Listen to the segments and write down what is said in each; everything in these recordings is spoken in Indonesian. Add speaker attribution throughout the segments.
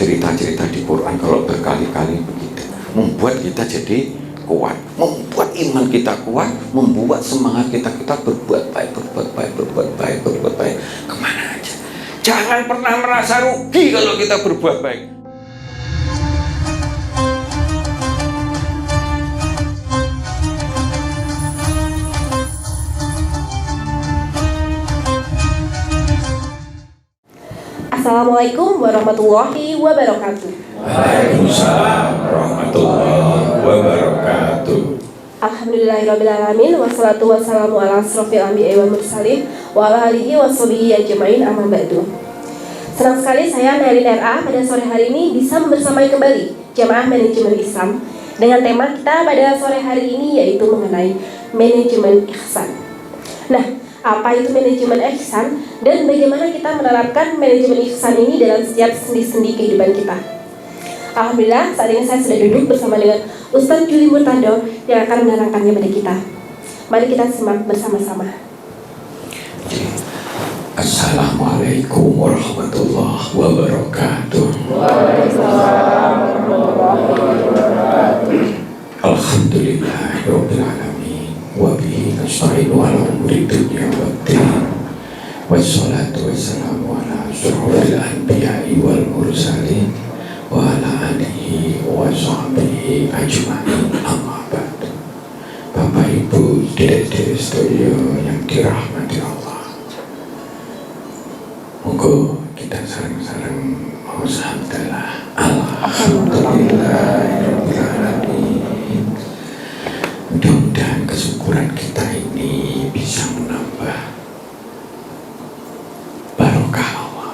Speaker 1: cerita-cerita di Quran kalau berkali-kali begitu membuat kita jadi kuat, membuat iman kita kuat, membuat semangat kita berbuat baik, berbuat baik kemana aja. Jangan pernah merasa rugi kalau kita berbuat baik.
Speaker 2: Assalamualaikum warahmatullahi wabarakatuh.
Speaker 1: Waalaikumsalam warahmatullahi wabarakatuh.
Speaker 2: Alhamdulillahirrabbilalamin. Wassalatu wassalamu ala asrofil anbiya'i wal mursalin wa ala alihi wa sahbihi ajma'in, amma ba'du. Senang sekali saya Melin RA pada sore hari ini bisa membersamai kembali Jamaah Manajemen Islam dengan tema kita pada sore hari ini, yaitu mengenai manajemen ihsan. Nah, apa itu manajemen ihsan dan bagaimana kita menerapkan manajemen ihsan ini dalam setiap sendi-sendi kehidupan kita? Alhamdulillah, saat ini saya sudah duduk bersama dengan Ustadz Juli Murtado yang akan menerangkannya pada kita. Mari kita simak bersama-sama.
Speaker 1: Assalamualaikum warahmatullahi wabarakatuh.
Speaker 2: Waalaikumsalam warahmatullahi wabarakatuh.
Speaker 1: Alhamdulillahirabbil alamin wa bihi nasta'inu ala umuri dunya waddin. Wassalatu wassalamu ala asyrofil anbiya'i wal mursalin wa ala alihi wa sahbihi ajma'in, amma ba'du. Bapak Ibu Dede studio yang dirahmati Allah, moga kita sareng-sareng alhamdulillah, alhamdulillahirabbil alamin. Mudah-mudahan kesyukuran kita ini bisa menambah barokah Allah.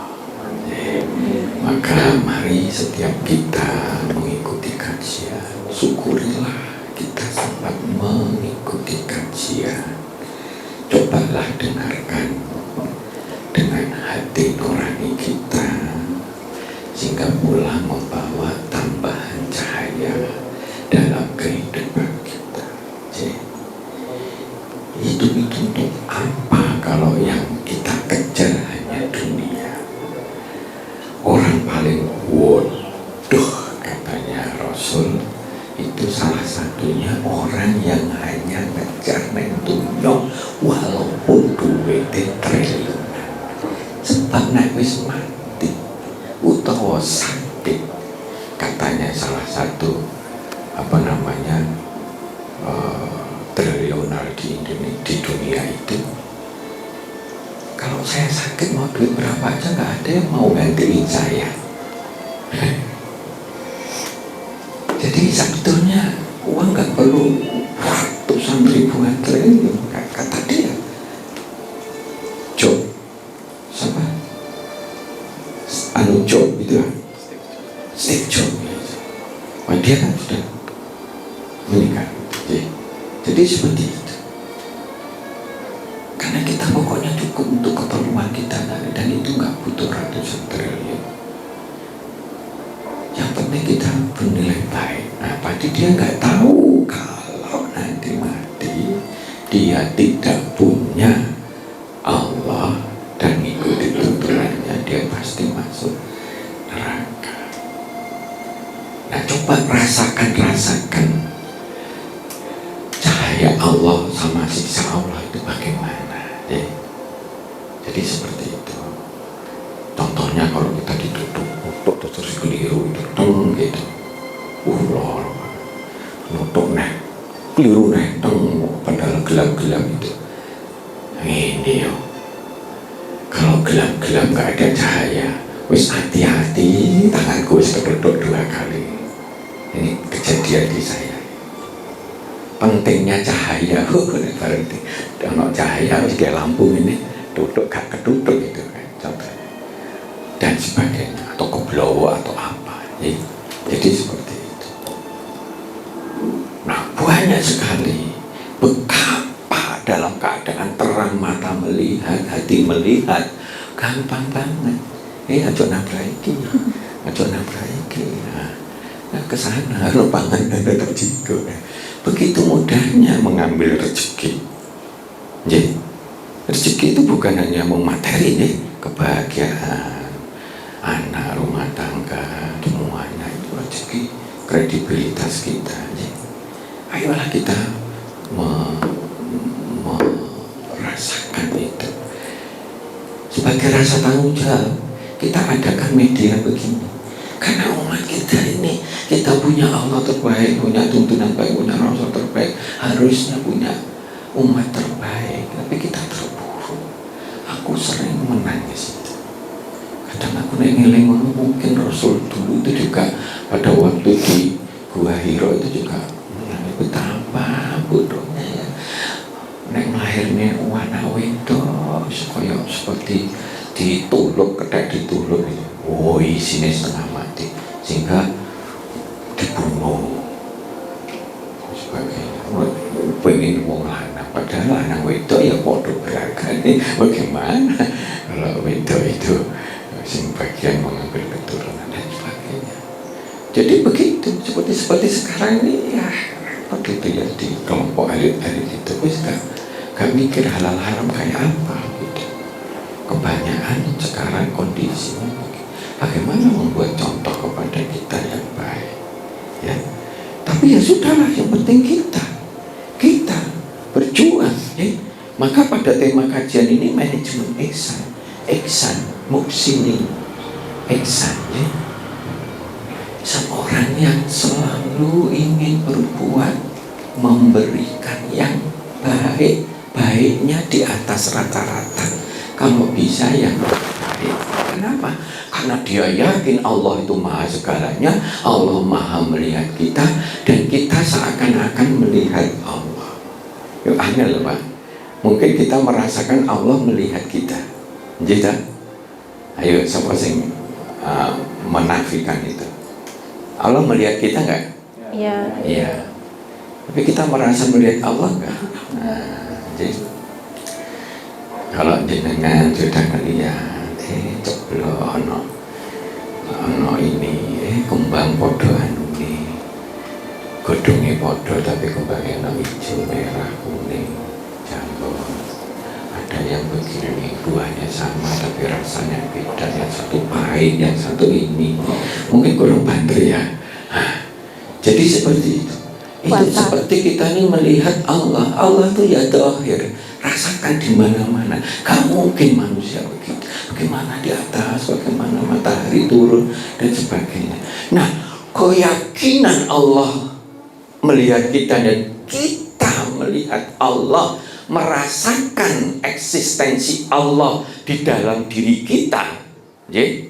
Speaker 1: Maka mari setiap kita mengikuti kajian, syukurilah kita sempat mengikuti kajian. Cobalah dengarkan dengan hati nurani kita, sehingga pulang membawa tambahan cahaya dalam kehidupan kita. Hidup itu untuk apa kalau yang kita kejar hanya dunia? Orang paling bodoh, katanya Rasul, itu salah satunya orang yang hanya ngejar neng dunia walaupun duitnya triliunan. Sebab nek wis mati utawa sakit, katanya salah satu triliuner di dunia itu, kalau saya sakit mau duit berapa aja nggak ada yang mau gantiin saya. Jadi sebetulnya uang nggak perlu ratusan ribuan triliun, kata dia. Job, siapa? Job itu kan, Steve Jobs. Wah, dia kan sudah meninggal. Jadi seperti itu. Karena kita pokoknya cukup untuk keperluan kita, dan itu nggak butuh ratusan triliun. Yang penting kita bernilai baik. Nah, pasti dia nggak tahu kalau nanti mati dia tidak punya Allah dan mengikuti tuntunannya, dia pasti masuk neraka. Nah, coba rasakan cahaya Allah sama siksa Allah itu bagaimana, ya? Jadi seperti itu. Contohnya kalau kita ditutup terus keliru itu, gitu. Lor, nutup nih, keliru nih, padahal gelap-gelap itu. Ini yo, kalau gelap-gelap nggak ada cahaya, wis hati-hati, tanganku wis ketutup 2 kali. Ini kejadian di saya. Pentingnya cahaya, berarti kalau cahaya harus kayak lampu ini, tutup gak ketutup gitu kan, contohnya, dan sebagainya, atau keblowo atau apa. Jadi seperti itu. Nah, banyak sekali betapa dalam keadaan terang mata melihat, hati melihat, gampang banget. Aja nabraiki. Nah, kesana lupangan ada terjiko. Begitu mudahnya mengambil rezeki. Jadi rezeki itu bukan hanya mau materi, kebahagiaan, anak, rumah tangga, kredibilitas kita. Ayolah kita merasakan itu sebagai rasa tanggung jawab. Kita adakan media begini karena umat kita ini, kita punya Allah terbaik, punya tuntunan baik, punya Rasul terbaik, harusnya punya umat terbaik, tapi kita terburuk. Aku sering menangis itu. Kadang aku ngeling, mungkin Rasul dulu itu juga pada waktu di Gua Hiro itu juga betapa bodohnya ya. Nek lahirnya wana wedok kaya seperti dituluk, ketek dituluk gitu. Oh, isine setengah mati sehingga dibunuh sebagainya. Pengen wong lanang, padahal lanang wedok ya podo beragane. Bagaimana kalau wedok itu sing bagian mengambil keturunan dan sebagainya. Jadi begitu, seperti sekarang ini ya waktu itu ya di kelompok elit-elit itu wis gak mikir halal haram kayak apa gitu. Kebanyakan sekarang kondisinya bagaimana membuat contoh kepada kita yang baik ya. Tapi ya sudahlah, yang penting kita berjuang ya. Maka pada tema kajian ini manajemen ihsan muksinin ihsan ya. Seorang yang selalu ingin berbuat, memberikan yang baiknya di atas rata-rata. Kalau bisa yang baik. Kenapa? Karena dia yakin Allah itu maha segalanya, Allah maha melihat kita, dan kita seakan-akan melihat Allah. Yuk angel Pak. Mungkin kita merasakan Allah melihat kita. Jadi ayo siapa sing menafikan itu? Allah melihat kita enggak?
Speaker 2: Iya.
Speaker 1: Iya. Tapi kita merasa melihat Allah enggak? Jadi kalau jenengan sudah melihat ceblok ono ini kembang podo anu ini godhonge podo tapi kembangnya ono hijau, merah, kuning, jambon. Ada yang begini, buahnya sama tapi rasanya beda, yang satu pahit, yang satu ini. Mungkin kurang bantu ya. Jadi seperti itu. Itu seperti kita ini melihat Allah. Allah itu ya dohir, rasakan di mana-mana. Gak mungkin manusia begitu. Bagaimana di atas, bagaimana matahari turun dan sebagainya. Nah, keyakinan Allah melihat kita dan kita melihat Allah, merasakan eksistensi Allah di dalam diri kita. Jadi,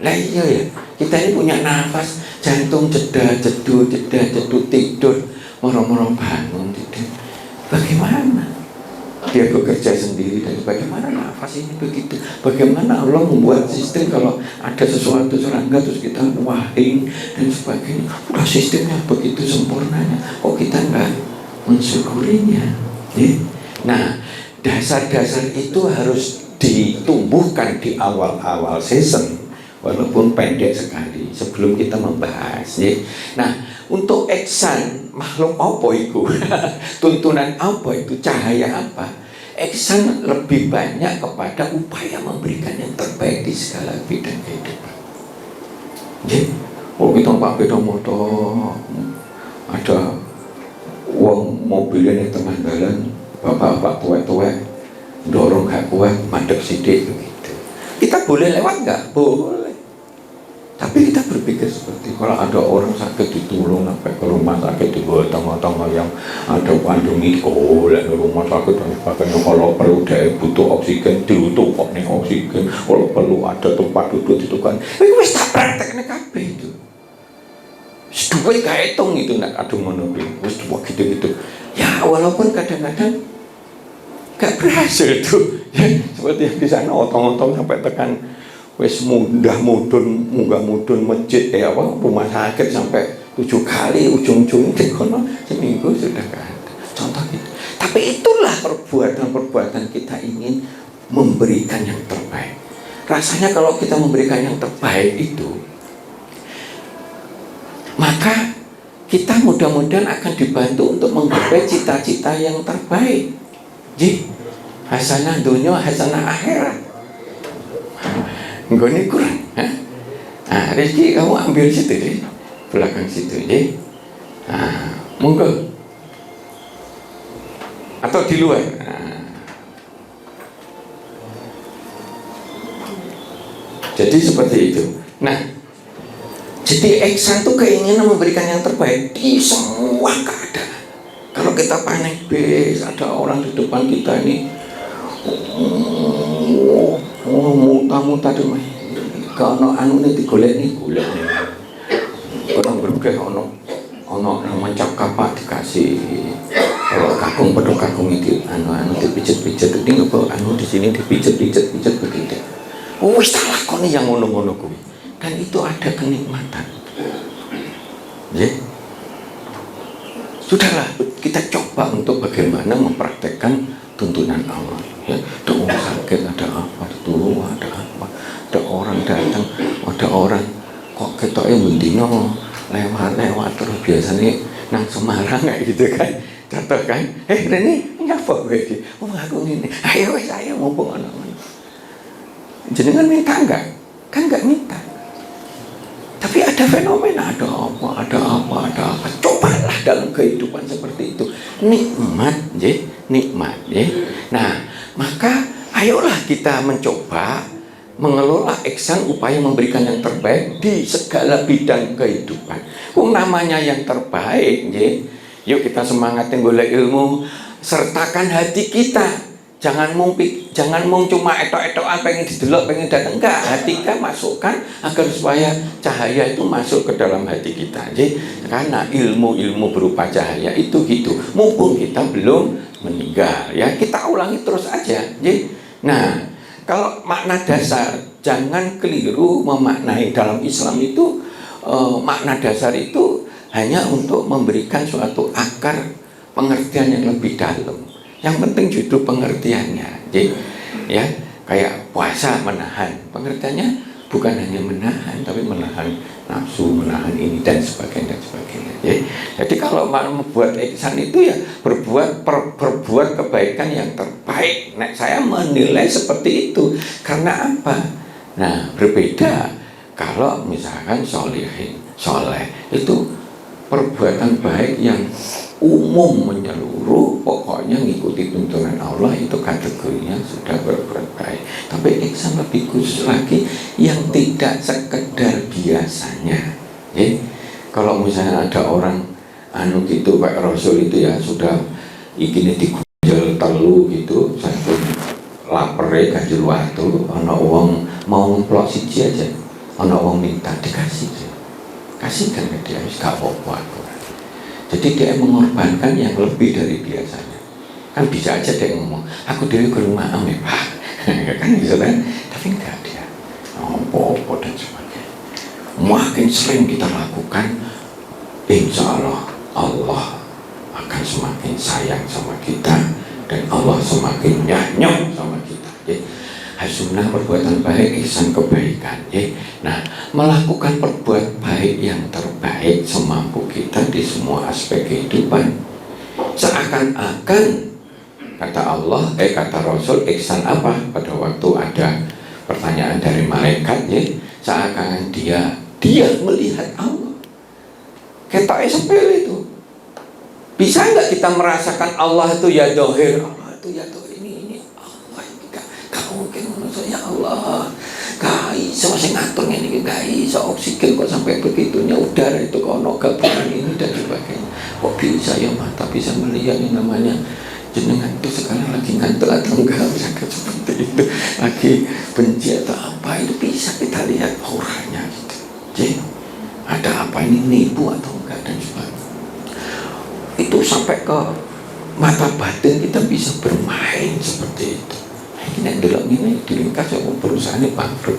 Speaker 1: lah iya ya, kita ini punya nafas, jantung jedut tidur, moro-moro bangun tidur. Bagaimana dia bekerja sendiri dan bagaimana nafas ini begitu? Bagaimana Allah membuat sistem kalau ada sesuatu serangga terus kita wahing dan sebagainya. Udah sistemnya begitu sempurnanya, kok kita enggak mensyukurinya? Nah, dasar-dasar itu harus ditumbuhkan di awal-awal season, walaupun pendek sekali sebelum kita membahas. Nah, untuk ihsan makhluk apa itu? Tuntunan apa itu? Cahaya apa? Ihsan lebih banyak kepada upaya memberikan yang terbaik di segala bidang kehidupan. Oh, kita pakai motor, ada uang mobilnya di tengah jalan, bapak-bapak tua-tua dorong gak kuat, mandek sidik begitu. Kita boleh lewat nggak? Boleh. Tapi kita berpikir seperti kalau ada orang sakit ditolong sampai ke rumah sakit, dibawa tengah-tengah yang ada pandemi, oleh rumah sakit dan sebagainya. Kalau perlu dia butuh oksigen, diutup nih oksigen. Kalau perlu ada tempat duduk itu kan. Ini wis tak prakteknya kabeh itu. Duit gak hitung itu nak aduh monobil, wis gitu-gitu. Ya walaupun kadang-kadang gak berhasil tuh. Ya, seperti yang di sana otong-otong sampai tekan wis munggah mudun masjid rumah sakit sampai 7 kali, ujung-ujungnya di kono seminggu sudah gak ada. Contoh gitu. Tapi itulah perbuatan kita ingin memberikan yang terbaik. Rasanya kalau kita memberikan yang terbaik itu, maka kita mudah-mudahan akan dibantu untuk menggapai cita-cita yang terbaik. Hasanah dunia, hasanah akhirat. Enggak ini kurang. Nah, Rizky kamu ambil situ deh. belakang situ ya. Nah, monggo. Atau di luar. Nah. Jadi seperti itu. Nah, jadi ihsan itu keinginan memberikan yang terbaik di semua keadaan. Kalau kita panik bis, ada orang di depan kita ini muta-muta deh, kalau anu ini digolek nih, orang bergeh ono mencap kapak dikasih, kalau kakung pedok kakung itu anu dipijet-pijet, ini nggak anu di sini dipijet begitu. Wis tak lakoni yang ngono-ngono kuwi. Dan itu ada kenikmatan. Ya. Sudahlah, kita coba untuk bagaimana mempraktekkan tuntunan Allah. Ya, ada orang sakit, ada apa, itu ada apa, ada orang datang, ada orang kok ketoknya bendino lewat terus biasanya nang Semarang kayak gitu kan. Contoh kan, Reni nyapa kowe iki? Oh aku ngene. Ayo wis ayo mumpung ana. Jenengan minta enggak? Kan enggak minta. Tapi ada fenomena, ada apa. Cobalah dalam kehidupan seperti itu. Nikmat, ya. Nah, maka ayolah kita mencoba mengelola ihsan upaya memberikan yang terbaik di segala bidang kehidupan. Namanya yang terbaik, ya. Yuk kita semangatin golek ilmu, sertakan hati kita. Jangan mung cuma etok-etokan pengen didelok, pengen datang, enggak. Hati kita masukkan agar supaya cahaya itu masuk ke dalam hati kita. Jadi karena ilmu berupa cahaya itu gitu. Mumpung kita belum meninggal, ya kita ulangi terus aja. Jadi, nah kalau makna dasar jangan keliru memaknai dalam Islam itu makna dasar itu hanya untuk memberikan suatu akar pengertian yang lebih dalam. Yang penting justru pengertiannya, ya kayak puasa menahan, pengertiannya bukan hanya menahan, tapi menahan nafsu, menahan ini dan sebagainya. Jadi kalau mau membuat ihsan itu ya berbuat kebaikan yang terbaik. Nah, saya menilai seperti itu karena apa? Nah, berbeda kalau misalkan soleh itu perbuatan baik yang umum menyeluruh, pokoknya ngikuti tuntunan Allah, itu kategorinya sudah berbuat baik. Tapi ihsan lebih khusus lagi yang tidak sekedar biasanya. Kalau misalnya ada orang anu gitu Pak Rasul itu ya sudah ikine digunjel telu gitu, satu lapere ganjil waktu, ana wong mau ngemplok siji aja, ana wong minta dikasih. Kasihkan ke dia, gak apa-apa. Jadi dia mengorbankan yang lebih dari biasanya. Kan bisa aja dia ngomong, aku dewe ke rumah ya Pak. Kan bisa kan? Tapi enggak dia. Apa-apa dan sebagainya. Makin sering kita lakukan, insya Allah akan semakin sayang sama kita dan Allah semakin nyanyok sama kita. Sunnah perbuatan baik, ihsan kebaikan. Nah, melakukan perbuatan baik yang terbaik semampu kita di semua aspek kehidupan. Seakan-akan kata Allah, kata Rasul, ihsan apa? Pada waktu ada pertanyaan dari malaikat, seakan dia melihat Allah. Ketoknya sepele itu. Bisa nggak kita merasakan Allah itu ya dohir, Allah itu ya dohir. Ya Allah, gak iso sing ngatur ngene iki, gak iso oksigen kok sampai begitunya, udara itu kono gabungan ini dan sebagainya. Kok bisa ya mata bisa melihat yang namanya jenengan itu sekarang lagi ngantuk atau enggak, misalkan seperti itu, lagi benci atau apa, itu bisa kita lihat auranya gitu. Jadi ada apa ini nipu atau enggak dan sebagainya. Itu sampai ke mata batin kita bisa bermain seperti itu. Ini delok ini diringkas ya perusahaan ini bangkrut,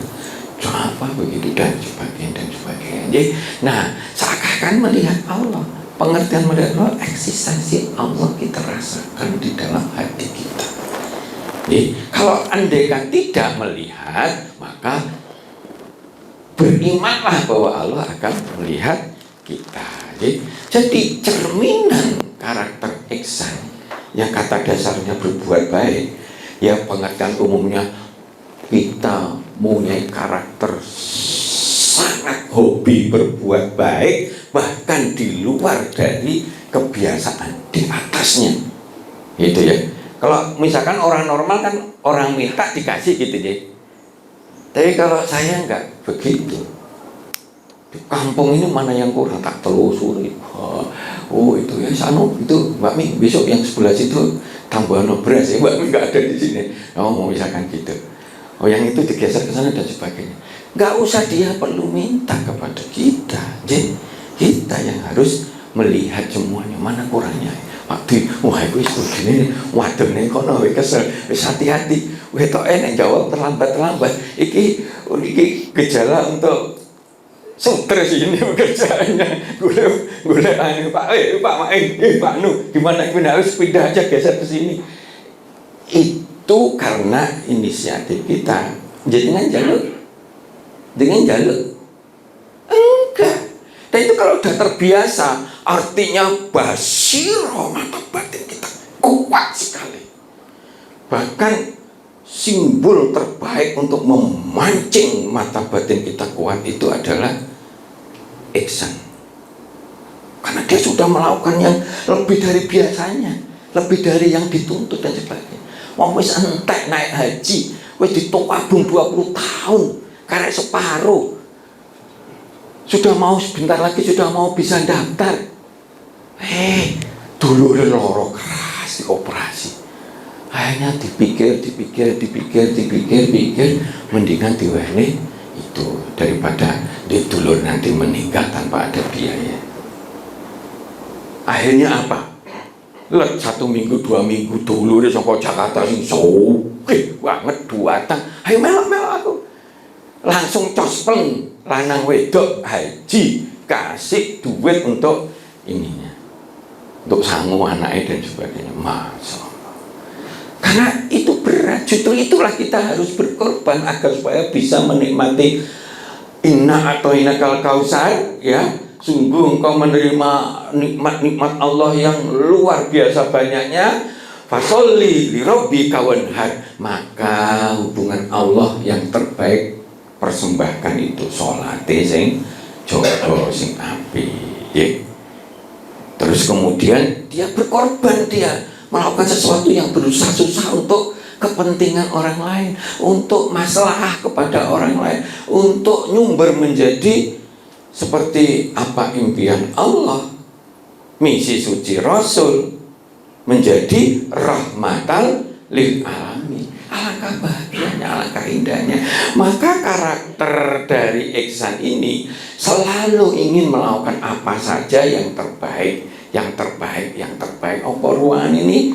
Speaker 1: apa begitu dan sebagainya. Jadi, nah seakan melihat Allah, pengertian melihat Allah, eksistensi Allah kita rasakan di dalam hati kita. Jadi, kalau andaikan tidak melihat, maka berimanlah bahwa Allah akan melihat kita. Jadi cerminan karakter ihsan yang kata dasarnya berbuat baik. Ya pengertian umumnya kita mempunyai karakter sangat hobi berbuat baik, bahkan di luar dari kebiasaan di atasnya, gitu ya. Kalau misalkan orang normal kan orang minta dikasih gitu deh. Tapi kalau saya enggak begitu. Di kampung ini mana yang kurang tak telusuri. Oh itu ya sanu itu Mbak Mi, besok yang sebelah situ tambahan beras ya Mbak Mi, nggak ada di sini. Oh mau misalkan gitu. Oh yang itu digeser ke sana dan sebagainya. Nggak usah dia perlu minta kepada kita. Jadi kita yang harus melihat semuanya mana kurangnya. Waktu wah itu begini waduh nih kono kesel wis hati-hati wetoke nek jawab terlambat iki gejala untuk stres ini pekerjaannya gue anu Pak Pak Nu gimana harus pindah aja geser ke sini. Itu karena inisiatif kita. Jangan jalur enggak. Dan itu kalau udah terbiasa, artinya basiro mata batin kita kuat sekali. Bahkan simbol terbaik untuk memancing mata batin kita kuat itu adalah ihsan. Karena dia sudah melakukan yang lebih dari biasanya, lebih dari yang dituntut dan sebagainya. Wong wis entek naik haji, wis ditowabung 20 tahun, karek separuh. Sudah mau sebentar lagi sudah mau bisa daftar. Dulu loro keras dioperasi. Akhirnya dipikir, mendingan diwehne itu daripada didulur nanti meninggal tanpa ada biaya. Akhirnya apa? Let 1 minggu 2 minggu dulu di saka Jakarta sing sugih banget duatan. Ayo melok aku. Langsung cospeng lanang wedok haji kasih duit untuk ininya, untuk sangu anaknya dan sebagainya. Masya Allah. Karena itu berat. Justru itulah kita harus berkorban agar supaya bisa menikmati inna atau inakal kausar ya. Sungguh engkau menerima nikmat-nikmat Allah yang luar biasa banyaknya. Fasolli li rabbika wanhar. Maka hubungan Allah yang terbaik persembahkan itu salate sing jogo sing apik ya. Terus kemudian dia berkorban, dia melakukan sesuatu yang berusaha susah untuk kepentingan orang lain, untuk masalah kepada orang lain, untuk nyumber menjadi seperti apa impian Allah, misi suci Rasul menjadi rahmatan lil alamin. Alangkah bahagianya, alangkah indahnya. Maka karakter dari ihsan ini selalu ingin melakukan apa saja yang terbaik. Apa ruangan ini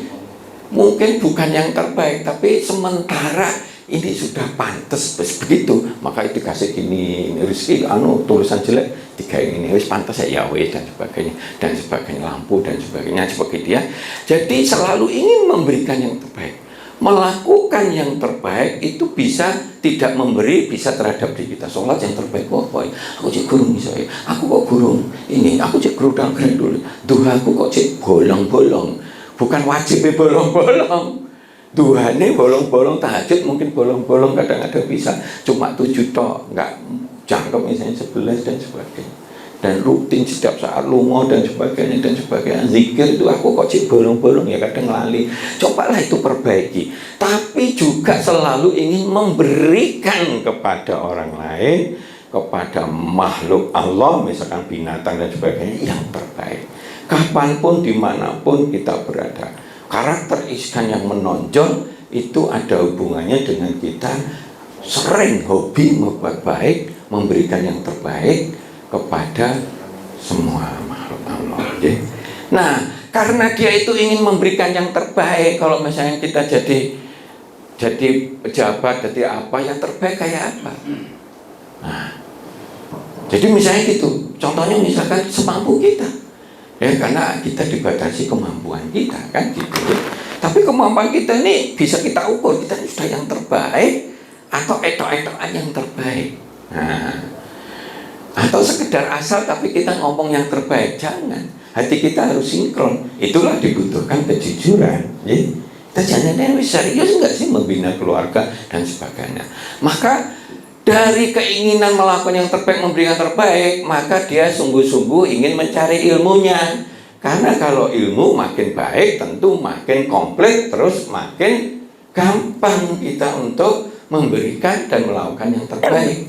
Speaker 1: mungkin bukan yang terbaik, tapi sementara ini sudah pantas begitu, maka itu dikasih gini rezeki tulisan jelek tiga ini wis pantas ya wis dan sebagainya lampu dan sebagainya seperti dia. Jadi selalu ingin memberikan yang terbaik. Melakukan yang terbaik itu bisa tidak memberi, bisa terhadap diri kita. Sholat yang terbaik, aku cek gurung misalnya, aku kok gurung ini, aku cek gurung dalam dulu. Duha aku kok cek bolong-bolong, bukan wajib bolong-bolong. Duha ini bolong-bolong, tahajud mungkin bolong-bolong, kadang-kadang bisa cuma 7 tok, nggak jangkep misalnya 11 dan sebagainya. Dan rutin setiap saat lungo dan sebagainya. Zikir itu aku kok cik bolong-bolong ya, kadang lali. Cobalah itu perbaiki. Tapi juga selalu ingin memberikan kepada orang lain, kepada makhluk Allah, misalkan binatang dan sebagainya, yang terbaik. Kapanpun, dimanapun kita berada. Karakter ihsan yang menonjol itu ada hubungannya dengan kita sering hobi membuat baik, memberikan yang terbaik kepada semua makhluk Allah. Nah, karena dia itu ingin memberikan yang terbaik. Kalau misalnya kita jadi pejabat, jadi apa, yang terbaik kayak apa? Nah, jadi misalnya gitu. Contohnya misalkan semampu kita, ya, karena kita dibatasi kemampuan kita, kan gitu. Tapi kemampuan kita ini bisa kita ukur, kita sudah yang terbaik atau etok-etokan yang terbaik. Nah, atau sekedar asal tapi kita ngomong yang terbaik, jangan. Hati kita harus sinkron. Itulah dibutuhkan kejujuran. Kita jangan serius nggak sih membina keluarga dan sebagainya. Maka Dari keinginan melakukan yang terbaik, memberi yang terbaik, maka dia sungguh-sungguh ingin mencari ilmunya. Karena kalau ilmu makin baik, tentu makin komplit, terus makin gampang kita untuk memberikan dan melakukan yang terbaik.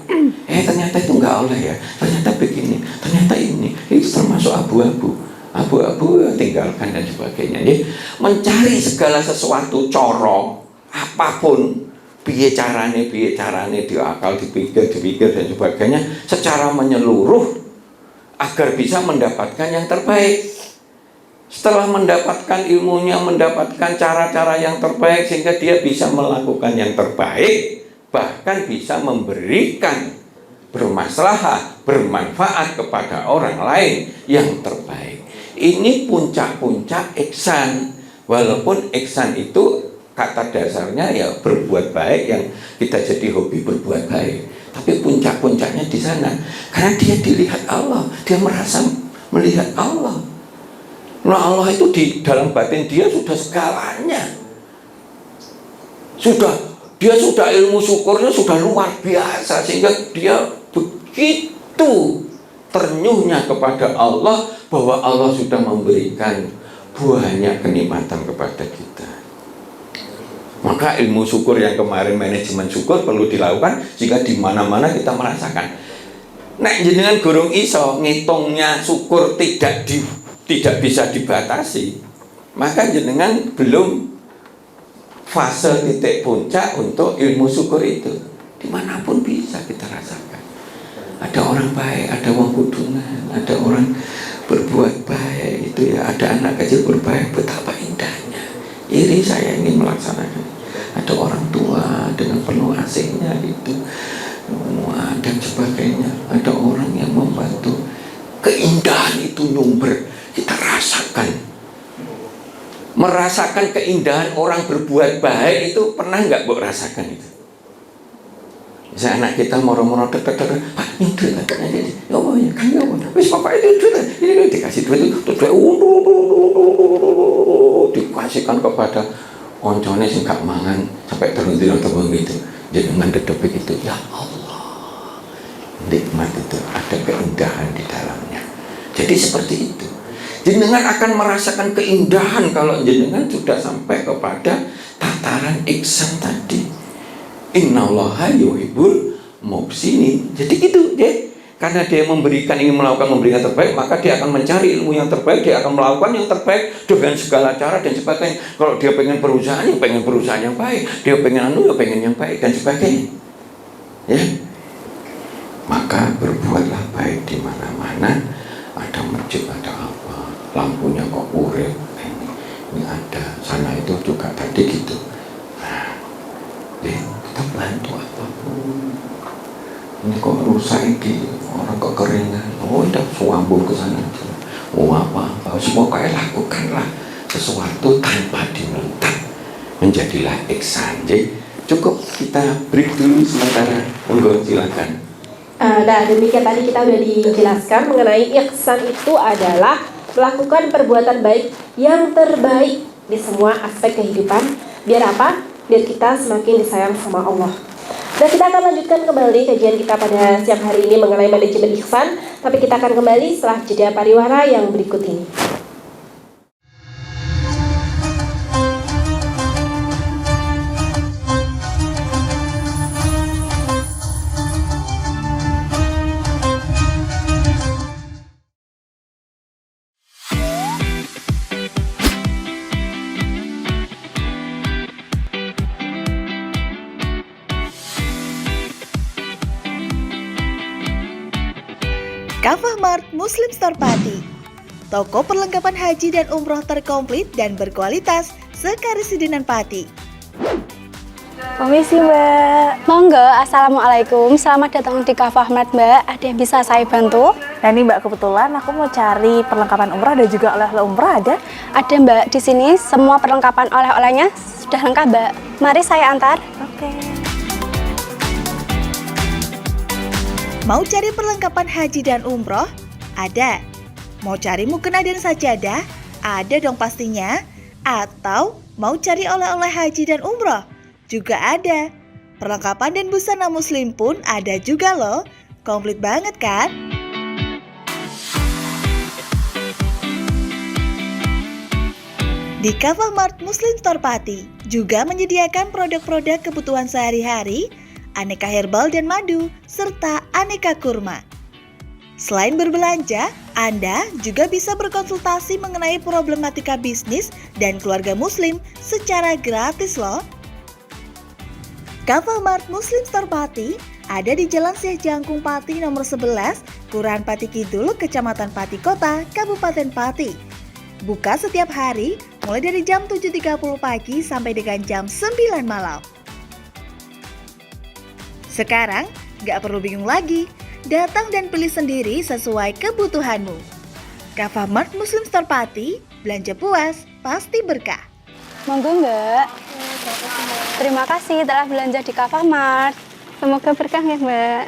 Speaker 1: Ternyata itu nggak oleh ya, ternyata begini, ternyata ini termasuk abu-abu, tinggalkan dan sebagainya. Jadi mencari segala sesuatu coro apapun, piye carane diakal, dipikir dan sebagainya secara menyeluruh agar bisa mendapatkan yang terbaik. Setelah mendapatkan ilmunya, mendapatkan cara-cara yang terbaik sehingga dia bisa melakukan yang terbaik, bahkan bisa memberikan bermaslahah, bermanfaat kepada orang lain yang terbaik. Ini puncak-puncak ihsan. Walaupun ihsan itu kata dasarnya ya berbuat baik, yang kita jadi hobi berbuat baik. Tapi puncak-puncaknya di sana. Karena dia dilihat Allah, dia merasa melihat Allah. Nah, Allah itu di dalam batin dia sudah segalanya. Dia sudah ilmu syukurnya sudah luar biasa, sehingga dia begitu ternyuhnya kepada Allah bahwa Allah sudah memberikan banyak kenikmatan kepada kita. Maka ilmu syukur yang kemarin, manajemen syukur perlu dilakukan jika di mana-mana kita merasakan. Nek jenengan gurung iso ngitungnya syukur tidak bisa dibatasi, maka jenengan belum fase titik puncak untuk ilmu syukur itu. Dimanapun bisa kita rasakan. Ada orang baik, ada orang kudungan, ada orang berbuat baik itu ya, ada anak kecil berbaik, betapa indahnya. Iri saya ingin melaksanakan. Ada orang tua dengan penuh asihnya itu, dan sebagainya. Ada orang yang membantu. Keindahan itu nyumber. Kita merasakan keindahan orang berbuat baik itu. Pernah nggak Mbok rasakan itu? Misalnya anak kita moro-moro deket, ini duit aja, oh ya kan ya, wis bapak itu duit, ini dikasih duit itu, dikasihkan kepada oncone sing gak mangan sampai terhenti gitu. Jadi dengan dedebik itu, ya Allah, nikmat itu, ada keindahan di dalamnya. Jadi seperti itu. Jenengan akan merasakan keindahan kalau jenengan sudah sampai kepada tataran ihsan tadi. Innallaha yuhibbul muhsinin. Jadi gitu deh. Karena dia ingin melakukan yang terbaik, maka dia akan mencari ilmu yang terbaik, dia akan melakukan yang terbaik dengan segala cara dan sebagainya. Kalau dia pengen perusahaan, ya pengen perusahaan yang baik. Dia pengen ya pengen yang baik dan sebagainya. Ya. Maka berbuatlah baik di mana-mana. Ada masjid, ada apa, lampunya kok urip, ini ada, sana itu juga tadi gitu. Nah, kita bantu apapun. Ini kok rusak ini, orang kok keringan, udah suambung ke sana. Apa, semua kayak lakukanlah sesuatu tanpa diminta, menjadilah ihsan. Jadi cukup kita break dulu sementara. Monggo silakan.
Speaker 2: Nah, demikian tadi kita sudah dijelaskan mengenai ihsan itu adalah melakukan perbuatan baik yang terbaik di semua aspek kehidupan. Biar apa? Biar kita semakin disayang sama Allah. Dan kita akan lanjutkan kembali kajian kita pada siang hari ini mengenai manajemen ihsan. Tapi kita akan kembali setelah jeda pariwara yang berikut ini.
Speaker 3: Kafah Mart Muslim Store Pati, toko perlengkapan haji dan umroh terkomplit dan berkualitas sekarisidenan Pati.
Speaker 4: Permisi Mbak. Monggo, Assalamualaikum. Selamat datang di Kafah Mart Mbak. Ada yang bisa saya bantu?
Speaker 5: Nah ini Mbak, kebetulan aku mau cari perlengkapan umroh dan juga oleh-oleh umroh ada?
Speaker 4: Ada Mbak, di sini semua perlengkapan oleh-olehnya sudah lengkap Mbak. Mari saya antar.
Speaker 5: Oke.
Speaker 3: Mau cari perlengkapan haji dan umroh? Ada. Mau cari mukena dan sajadah? Ada dong pastinya. Atau mau cari oleh-oleh haji dan umroh? Juga ada. Perlengkapan dan busana muslim pun ada juga loh. Komplit banget kan? Di Kafah Mart Muslim Store Pati juga menyediakan produk-produk kebutuhan sehari-hari, aneka herbal dan madu, serta aneka kurma. Selain berbelanja, Anda juga bisa berkonsultasi mengenai problematika bisnis dan keluarga muslim secara gratis loh. Kafah Mart Muslim Store Pati ada di Jalan Syekh Jangkung Pati nomor 11, Kelurahan Pati Kidul, Kecamatan Pati Kota, Kabupaten Pati. Buka setiap hari mulai dari jam 7.30 pagi sampai dengan jam 9 malam. Sekarang gak perlu bingung lagi, datang dan pilih sendiri sesuai kebutuhanmu. Kafah Mart Muslim Store Pati, belanja puas, pasti berkah.
Speaker 4: Monggo Mbak. Terima kasih telah belanja di Kafah Mart. Semoga berkah ya Mbak.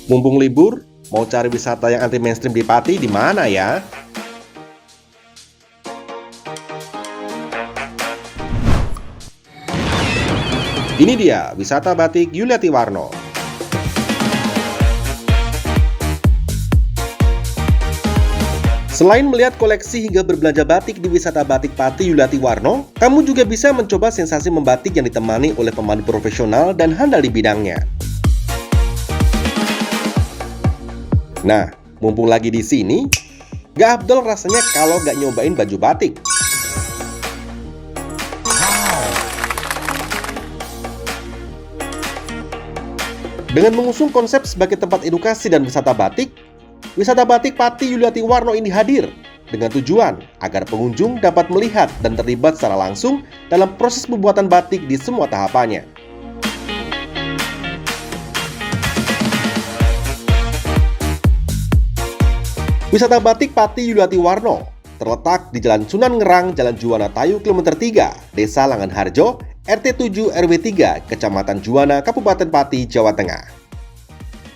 Speaker 6: Mumpung libur, mau cari wisata yang anti mainstream di Pati di mana ya? Ini dia, wisata batik Yuliati Warno. Selain melihat koleksi hingga berbelanja batik di wisata batik Pati Yuliati Warno, kamu juga bisa mencoba sensasi membatik yang ditemani oleh pemandu profesional dan handal di bidangnya. Nah, mumpung lagi di sini, gak afdol rasanya kalau gak nyobain baju batik. Dengan mengusung konsep sebagai tempat edukasi dan wisata batik Pati Yuliati Warno ini hadir dengan tujuan agar pengunjung dapat melihat dan terlibat secara langsung dalam proses pembuatan batik di semua tahapannya. Wisata batik Pati Yuliati Warno terletak di Jalan Sunan Ngerang, Jalan Juwana Tayu, Kilometer 3, Desa Langanharjo, RT 7 RW 3, Kecamatan Juwana, Kabupaten Pati, Jawa Tengah.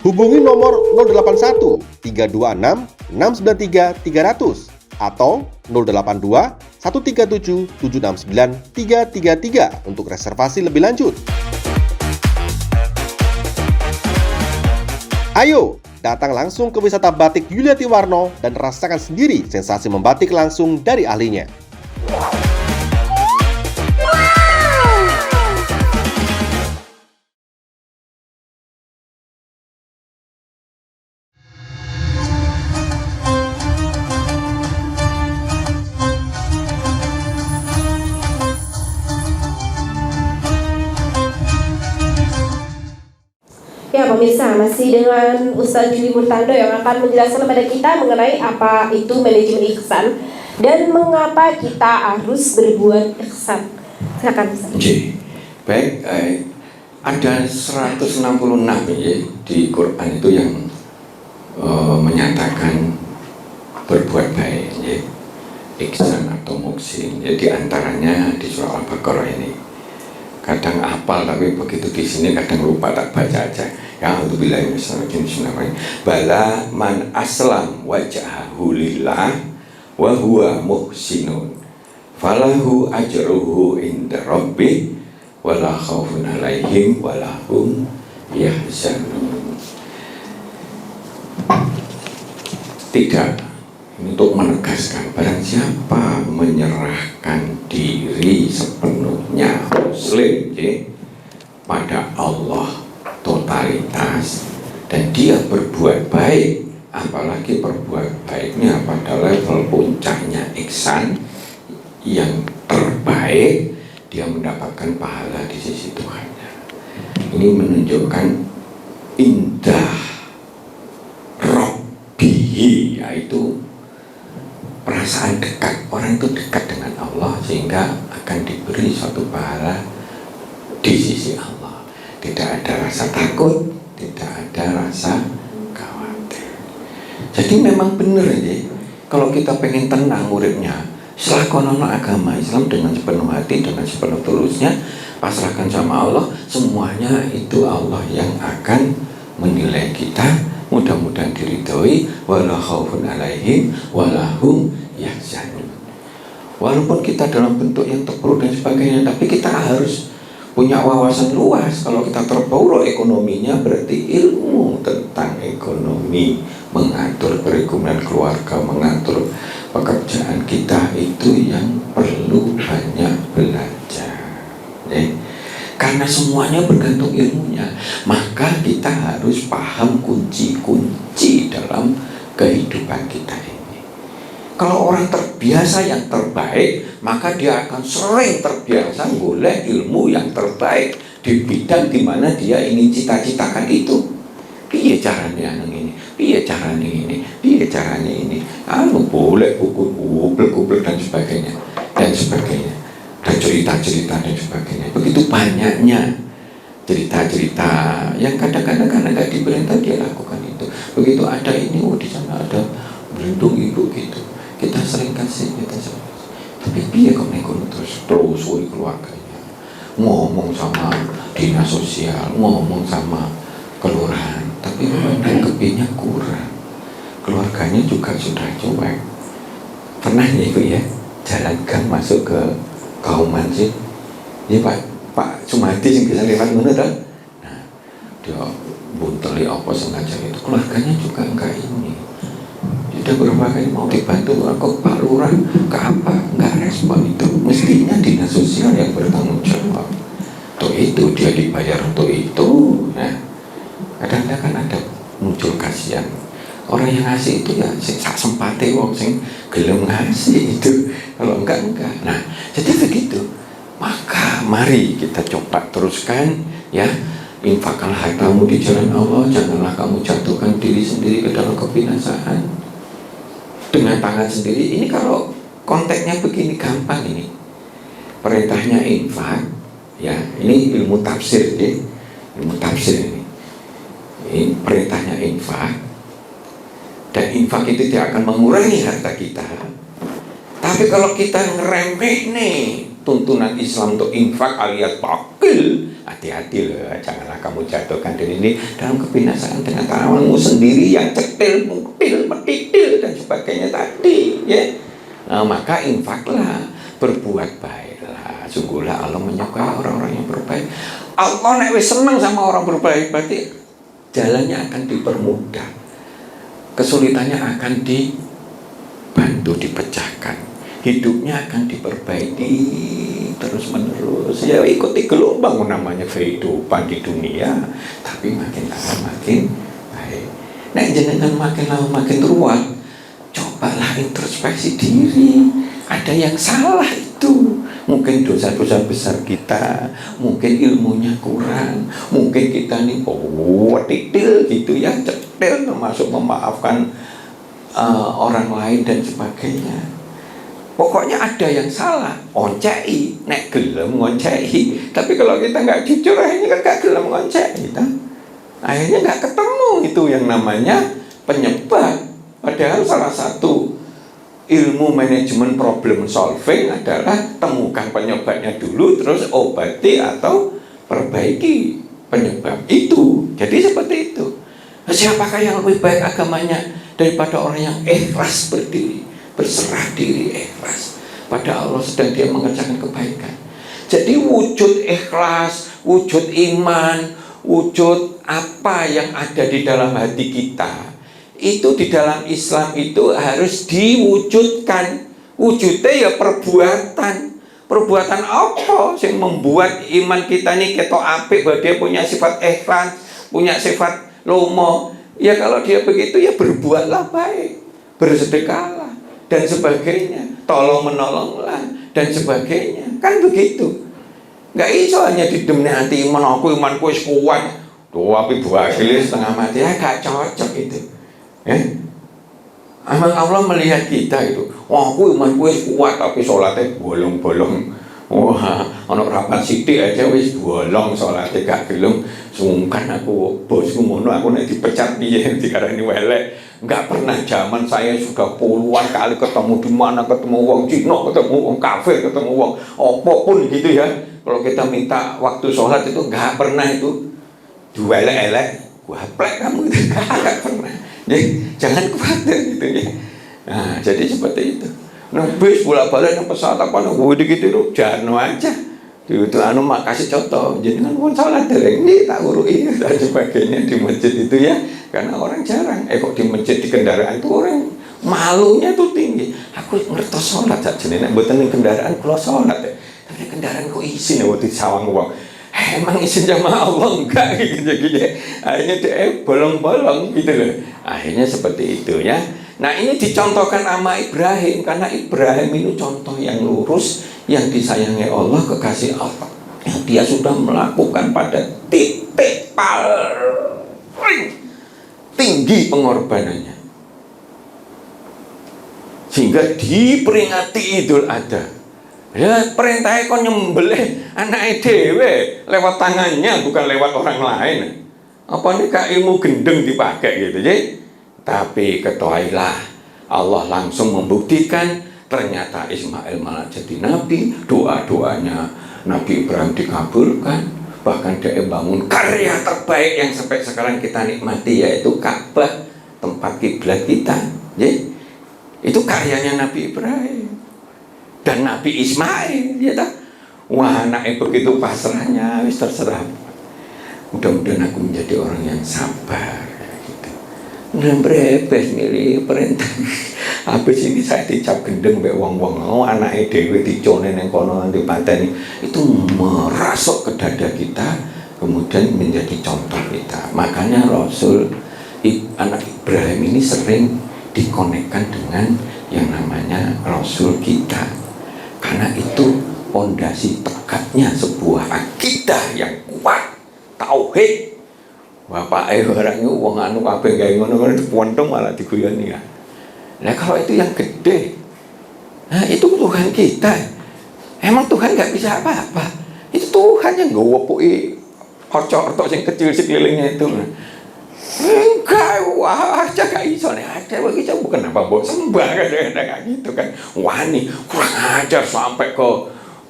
Speaker 6: Hubungi nomor 081 326 693 300 atau 082 137 769 333 untuk reservasi lebih lanjut. Ayo, datang langsung ke wisata batik Yuliati Warno dan rasakan sendiri sensasi membatik langsung dari ahlinya.
Speaker 2: Ya pemirsa, masih dengan Ustaz Juli Murtado yang akan menjelaskan kepada kita mengenai apa itu manajemen ihsan dan mengapa kita harus berbuat ihsan. Silakan Ustaz.
Speaker 1: Baik, ada 166 ya di Quran itu yang menyatakan berbuat baik ya, ihsan atau muhsin. Jadi antaranya di surah Al-Baqarah ini. Kadang hafal tapi begitu di sini kadang lupa, tak baca aja. Ya alhamdulillah bismillahirrahmanirrahim. Bala man aslam wajhahu lillah wa huwa muhsinun falahu ajruhu inda rabbih wala khaufun alaihim wala hum yahzanun. Tidak, untuk menegaskan barang siapa menyerahkan diri sepenuhnya muslim pada Allah totalitas dan dia berbuat baik, apalagi berbuat baiknya pada level puncaknya ihsan yang terbaik, dia mendapatkan pahala di sisi Tuhannya. Ini menunjukkan indah Rabbihi, yaitu perasaan dekat. Orang itu dekat dengan Allah sehingga akan diberi suatu pahala di sisi Allah. Tidak ada rasa takut, tidak ada rasa khawatir. Jadi memang benar ya, kalau kita pengen tenang uripnya, Selakonono agama Islam dengan sepenuh hati, dengan sepenuh tulusnya, pasrahkan sama Allah, semuanya itu Allah yang akan menilai kita. Mudah-mudahan diridhoi. Wala khaufun alaihim wala hum yahzanun. Walaupun kita dalam bentuk yang terpuruk dan sebagainya, tapi kita harus punya wawasan luas. Kalau kita terpuruk ekonominya, berarti ilmu tentang ekonomi, mengatur perekonomian keluarga, mengatur pekerjaan kita, itu yang perlu banyak belajar. Karena semuanya bergantung ilmunya, maka kita harus paham kunci-kunci dalam kehidupan kita ini. Kalau orang terbiasa yang terbaik, maka dia akan sering terbiasa golek ilmu yang terbaik di bidang di mana dia ingin cita-citakan itu. Piye caranya ini? Piye caranya ini? Piye caranya ini? Boleh kubel dan sebagainya. Dan sebagainya. Dan cerita-cerita dan sebagainya. Begitu banyaknya cerita-cerita yang kadang-kadang karena nggak diperintah dia lakukan itu. Begitu ada ini, di sana ada berlindung ibu gitu. Kita sering kasih, tapi dia kok nekun terus keluarganya, ngomong sama dinas sosial, ngomong sama kelurahan, tapi nangkepinnya kurang. Keluarganya juga sudah cuek. Pernah ya ibu ya, jalan gang masuk ke Kauman sih, ya Pak Sumadi yang bisa lewat mana dah? Nah, dia bunteli apa sengaja itu, keluarganya juga enggak ini. Sudah beberapa kali mau dibantu, kok Pak Lurah ke apa? Enggak respon itu. Mestinya dinas sosial yang bertanggung jawab. Untuk itu dia dibayar untuk itu. Nah, kadang-kadang kan ada muncul kasihan. Orang yang ngasih itu ya sak sempate wong sing gelem ngasih itu. Kalau enggak. Nah, jadi begitu. Maka mari kita coba teruskan ya. Infakkanlah hartamu di jalan Allah, janganlah kamu jatuhkan diri sendiri ke dalam kebinasaan dengan tangan sendiri. Ini kalau konteksnya begini gampang ini. Perintahnya infak, ya ini ilmu tafsir ya, ilmu tafsir ini. Ini perintahnya infak, dan infak itu tidak akan mengurangi harta kita. Tapi kalau kita ngeremeh nih tuntunan Islam untuk infak alias bakil, hati-hati loh, janganlah kamu jatuhkan diri ini dalam kebinasaan dengan tanganmu sendiri yang cetil, mungkil, metitil dan sebagainya tadi ya. Nah, maka infaklah, berbuat baiklah. Sungguhlah Allah menyukai orang-orang yang berbaik. Allah nek wis seneng sama orang berbaik, berarti jalannya akan dipermudah, kesulitannya akan dibantu, dipecahkan, hidupnya akan diperbaiki terus menerus. Ya ikuti gelombang namanya kehidupan di dunia, tapi makin lama makin baik. Nah jangan makin lama makin ruwet. Cobalah introspeksi diri. Ada yang salah itu. Mungkin dosa-dosa besar kita, mungkin ilmunya kurang, mungkin kita nih titil gitu ya, cetil termasuk memaafkan orang lain dan sebagainya. Pokoknya ada yang salah, oncei, nek gelem ngoncei. Tapi kalau kita nggak jujur, akhirnya kan nggak gelem ngoncei kita. Akhirnya nggak ketemu itu yang namanya penyebab. Padahal salah satu ilmu manajemen problem solving adalah temukan penyebabnya dulu, terus obati atau perbaiki penyebab itu. Jadi seperti itu. Siapakah yang lebih baik agamanya daripada orang yang ikhlas berdiri, berserah diri, ikhlas pada Allah sedang dia mengerjakan kebaikan. Jadi wujud ikhlas, wujud iman, wujud apa yang ada di dalam hati kita, itu di dalam Islam itu harus diwujudkan. Wujudnya ya perbuatan. Perbuatan apa yang membuat iman kita ini ketok apik, bahwa dia punya sifat ikhlas, punya sifat lomo. Ya kalau dia begitu ya berbuatlah baik, bersedekahlah dan sebagainya, tolong menolonglah dan sebagainya. Kan begitu. Nggak iso hanya didemne hati imanku wis kuat. Tuh api buahile setengah mati, ya gak cocok itu. Emang Allah melihat kita itu, wah aku imanku wis kuat tapi sholatnya bolong-bolong. Wah, ana rapat sithik aja wis bolong sholatnya gak gelem. Sungkan aku bosku ngono, aku nek dipecat piye dikarani welek. nggak pernah. Zaman saya sudah puluhan kali ketemu di mana, ketemu wong Cina, ketemu wong kafir, ketemu wong apapun gitu ya. Kalau kita minta waktu sholat itu nggak pernah itu duelek-elek, wah plek kamu itu nggak pernah. Jadi jangan khawatir gitu ya. Nah, jadi seperti itu. Nah, bis bolak-balik pesawat apa gitu jano aja. Itu anu makasih contoh, jadi kan pun sholat dereng ini tak urui dan sebagainya di masjid itu ya, karena orang jarang. Kok di masjid di kendaraan itu orang malunya tuh tinggi. Aku ngertos sholat saja nih, buatan kendaraan kalau sholat ya, tapi kendaraan kok isi nih waktu sawang uang. Emang isi sama Allah enggak gitu. Akhirnya dia bolong-bolong gitu loh. Akhirnya seperti itu ya. Nah ini dicontohkan sama Ibrahim, karena Ibrahim itu contoh yang lurus, yang disayangi Allah, kekasih Allah, yang dia sudah melakukan pada titik paling tinggi pengorbanannya, sehingga diperingati Idul Adha. Ya perintahnya kok nyembelih anak dhewe lewat tangannya, bukan lewat orang lain. Apa nih kak ilmu gendeng dipakai gitu jadi. Tapi ketahuilah Allah langsung membuktikan ternyata Ismail malah jadi nabi, doa-doanya Nabi Ibrahim dikabulkan, bahkan dia bangun karya terbaik yang sampai sekarang kita nikmati, yaitu Ka'bah, tempat kiblat kita. Jadi, itu karyanya Nabi Ibrahim dan Nabi Ismail, ya tak? Wah, anaknya begitu pasrahnya, wis terserah. Mudah-mudahan aku menjadi orang yang sabar. Nembrebes milih perintah. Habis ini saya dicap gendeng mbek wong-wong, anake dhewe dicone nang kono dipateni. Itu merasuk ke dada kita, kemudian menjadi contoh kita. Makanya Rasul anak Ibrahim ini sering dikonekkan dengan yang namanya Rasul kita. Karena itu pondasi tegaknya sebuah akidah yang kuat, tauhid. Bapak orangnya uang anu kabeh gawe ngono-ngono dipontong malah diguyoni ya. Nah kalau itu yang gede, nah itu Tuhan kita. Emang Tuhan nggak bisa apa-apa. Itu Tuhan yang nggawa puki orco-orco yang kecil sekelilingnya itu. Enggak, wah aja gak iso nih, ada begitu bukan apa buat sembah kayak gitu kan. Wah nih kurang ajar sampai ke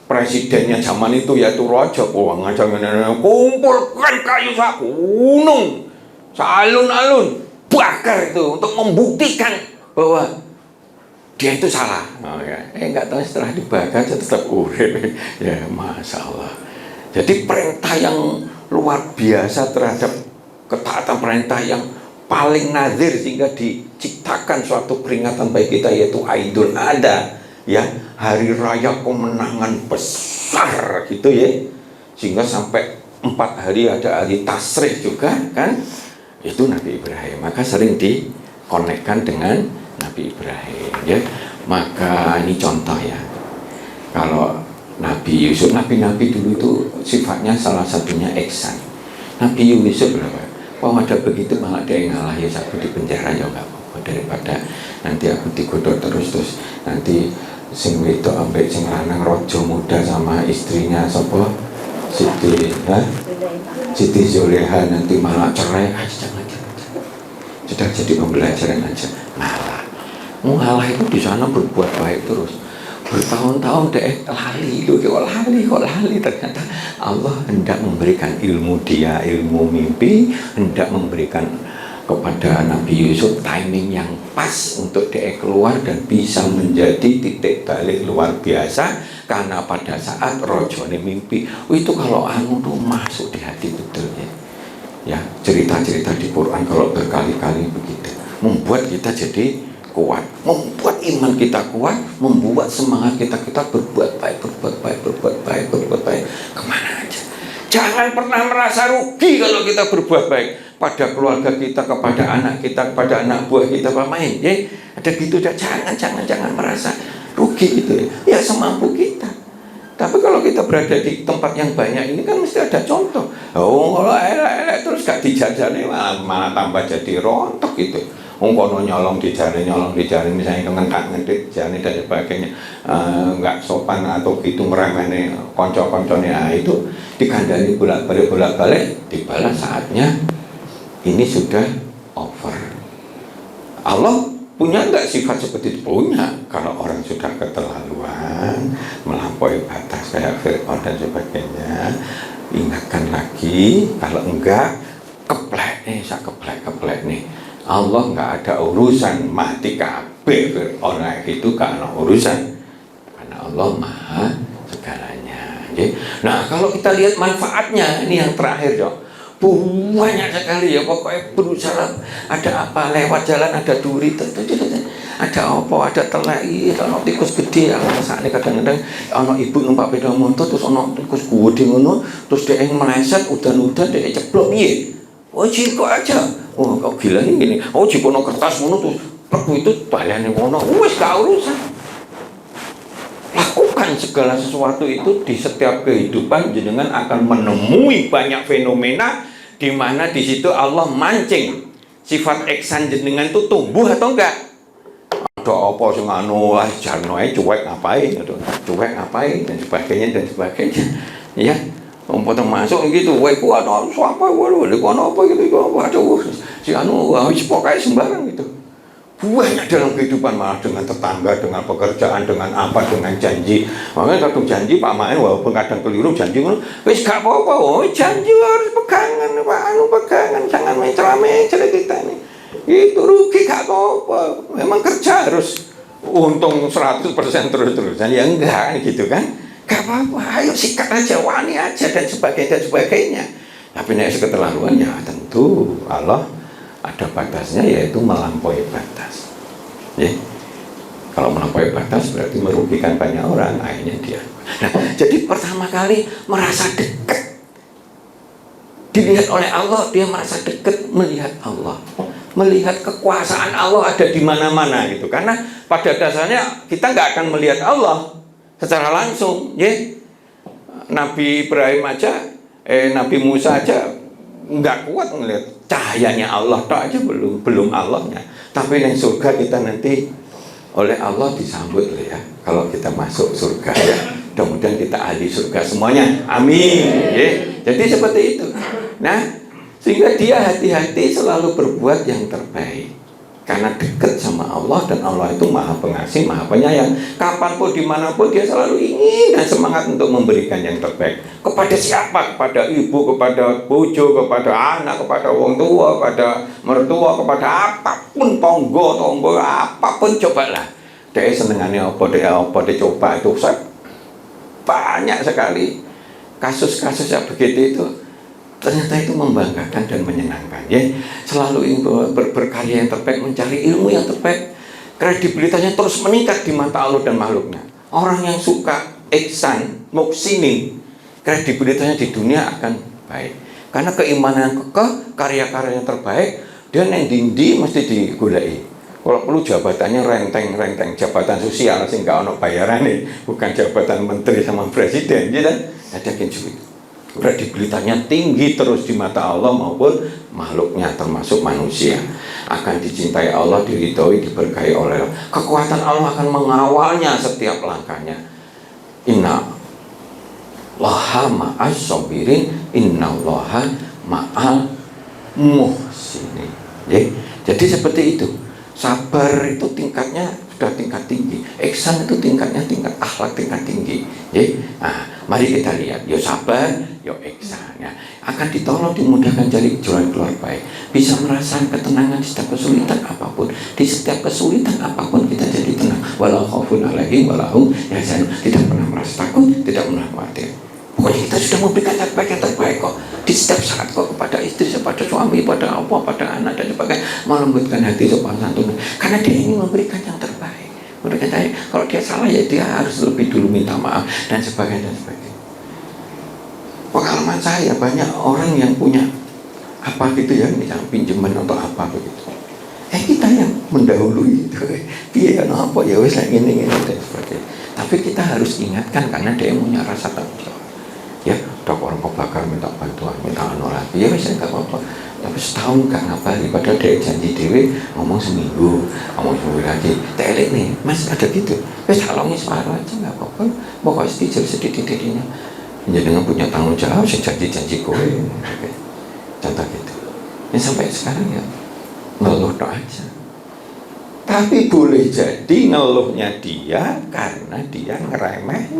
Speaker 1: presidennya zaman itu yaitu Raja, wah ngajak kumpulkan kayu sak gunung, salun-alun, bakar itu untuk membuktikan bahwa dia itu salah. Oh, ya. Nggak tahu setelah dibakar tetap urip. Ya masya Allah. Jadi perintah yang luar biasa terhadap ketaatan, perintah yang paling nazir sehingga diciptakan suatu peringatan bagi kita, yaitu Idul Adha. Ya, hari raya kemenangan besar gitu ya, sehingga sampai 4 hari ada hari tasrih juga kan, itu Nabi Ibrahim. Maka sering dikonekkan dengan Nabi Ibrahim ya. Maka ini contoh ya, kalau Nabi Yusuf, nabi-nabi dulu itu sifatnya salah satunya ihsan. Nabi Yusuf berapa? Kalau ada begitu malah dia ngalah, ya aku di penjara ya enggak apa-apa, daripada nanti aku digodok terus nanti sing wedok ambek sing lanang rojo muda sama istrinya sapa Siti Zoleha nanti malah cerai. Jangan. Sudah jadi pembelajaran aja. Malah ngalah itu di sana berbuat baik terus. Bertahun-tahun deh lali kok lali ternyata Allah hendak memberikan ilmu dia, ilmu mimpi, hendak memberikan kepada Nabi Yusuf timing yang pas untuk dia keluar dan bisa menjadi titik balik luar biasa. Karena pada saat rojone mimpi itu kalau anu tuh masuk di hati betul ya, cerita-cerita di Quran kalau berkali-kali begitu membuat kita jadi kuat, membuat iman kita kuat, membuat semangat kita berbuat baik kemana aja. Jangan pernah merasa rugi kalau kita berbuat baik pada keluarga kita, kepada anak kita, kepada anak buah kita, pemain ya. Ada gitu, jangan merasa rugi gitu ya. Ya semampu kita. Tapi kalau kita berada di tempat yang banyak ini kan mesti ada contoh. Oh, kalau elek terus gak dijajani malah tambah jadi rontok gitu. Kono nyolong dijari misalnya ngentak-ngentik jari dan sebagainya, nggak sopan atau gitu meremehne konco-konconya, itu dikandani bolak-balik dibalas saatnya ini sudah over. Allah punya nggak sifat seperti itu? Punya. Kalau orang sudah keterlaluan, melampaui batas kayak Fir'aun dan sebagainya, ingatkan lagi. Kalau enggak, keplek nih, saya keplek nih. Allah nggak ada urusan, mati kabeh Fir'aun itu karena urusan. Karena Allah maha segalanya. Nah, kalau kita lihat manfaatnya, ini yang terakhir, Jok. Banyak sekali ya, pokoknya berusaha. Ada apa, lewat jalan ada duri, ada apa, ada telai, ada tikus gede. Saat ini kadang-kadang ada ibu numpak sepeda motor, terus ada tikus gede ngono, terus dia meleset, udan-udan dia ceplok piye. Oh jiko aja. Oh kok gila ini. Oh jiko no kertas ngono terus itu balane ngono. Wis gak urusan. Lakukan segala sesuatu itu di setiap kehidupan, jenengan akan menemui banyak fenomena di mana di situ Allah mancing sifat ihsan jenengan itu tumbuh atau enggak. Ada apa sing anu jarno ae cuek ngapain gitu. Cuek ngapain dan sebagainya. Ya, umpama masuk gitu, wae ku ana apa waduh ana apa gitu apa aduh si anu wis pokoke sembarang gitu. Banyak dalam kehidupan, malah dengan tetangga, dengan pekerjaan, dengan apa, dengan janji. Makanya kadang janji Pak Main walaupun kadang keliru janji ngono, wis gak apa-apa. Oh, janji harus pegangan, Pak, pegangan, jangan main ceramah-ceramah kita ini. Itu rugi gak apa-apa. Memang kerja harus untung 100% terus-terusan. Ya enggak gitu kan. Gak apa-apa, ayo sikat aja, wani aja dan sebagainya. Tapi nek keterlaluan ya tentu Allah ada batasnya, yaitu melampaui batas. Ya. Kalau melampaui batas berarti merugikan banyak orang, akhirnya dia. Nah, jadi pertama kali merasa dekat dilihat oleh Allah, dia merasa dekat melihat Allah, melihat kekuasaan Allah ada di mana-mana gitu. Karena pada dasarnya kita nggak akan melihat Allah secara langsung, ya. Nabi Ibrahim aja, Nabi Musa aja nggak kuat ngelihat cahayanya Allah, tak aja belum Allahnya. Tapi di surga kita nanti oleh Allah disambut ya. Kalau kita masuk surga ya, mudah-mudahan kita ahli surga semuanya. Amin. Ya. Jadi seperti itu. Nah, sehingga dia hati-hati selalu berbuat yang terbaik. Karena dekat sama Allah dan Allah itu maha pengasih, maha penyayang. Kapanpun, dimanapun dia selalu ingin dan semangat untuk memberikan yang terbaik. Kepada siapa? Kepada ibu, kepada bojo, kepada anak, kepada orang tua, kepada mertua, kepada apapun, tonggo, apapun cobalah. Dia senengannya apa, dia coba itu. Banyak sekali kasus-kasus yang begitu itu. Ternyata itu membanggakan dan menyenangkan, ya. Selalu ingin berkarya yang terbaik, mencari ilmu yang terbaik, kredibilitasnya terus meningkat di mata Allah dan makhluknya. Orang yang suka ihsan, muhsinin, kredibilitasnya di dunia akan baik. Karena keimanan kekeh, karya-karya yang terbaik, dia neng dindi mesti digulai. Kalau perlu jabatannya renteng, jabatan sosial sehingga ono bayaran nih, bukan jabatan menteri sama presiden, ya kan? Ada gitu. Kredibilitasnya tinggi terus di mata Allah maupun makhluknya termasuk manusia, akan dicintai Allah, diridhoi, diberkahi oleh Allah. Kekuatan Allah akan mengawalnya setiap langkahnya. Inna Allaha ma'as sabirin, inna Allaha ma'al muhsinin. Jadi seperti itu. Sabar itu tingkatnya sudah tingkat tinggi, ihsan itu tingkatnya tingkat akhlak tingkat tinggi. Nah, mari kita lihat, yo sabar, yo ihsan. Ya, akan ditolong, dimudahkan cari jalan keluar baik. Bisa merasakan ketenangan di setiap kesulitan apapun. Di setiap kesulitan apapun kita jadi tenang. Walau khaufun alaihim walahum yahzanun. Tidak pernah merasa takut, tidak pernah khawatir. Pokoknya kita sudah memberikan yang terbaik kok. Di setiap saat kok, kepada istri, kepada suami, pada apa, pada anak dan sebagainya, melembutkan hati sopan santun. Karena dia ingin memberikan yang terbaik. Memberikan yang terbaik. Kalau dia salah ya dia harus lebih dulu minta maaf dan sebagainya. Pengalaman saya banyak orang yang punya apa gitu ya, misalnya pinjaman atau apa begitu. Kita yang mendahului itu. Dia apa ya wes ini dan sebagainya. Tapi kita harus ingatkan karena dia punya rasa tanggung jawab. Ya, udah orang kebakar minta bantuan, minta anu lagi, ya saya nggak apa-apa. Tapi setahun gak ngabari, padahal dia janji dewe ngomong seminggu lagi. Telik nih, mas ada gitu. Wes tolongnya separuh aja nggak apa-apa. Pokoknya sedikit-sedikitnya. Jangan punya tanggung jawab, janji kowe. Contoh gitu. Ini sampai sekarang ya ngeluh doa aja. Tapi boleh jadi ngeluhnya dia karena dia ngeremeh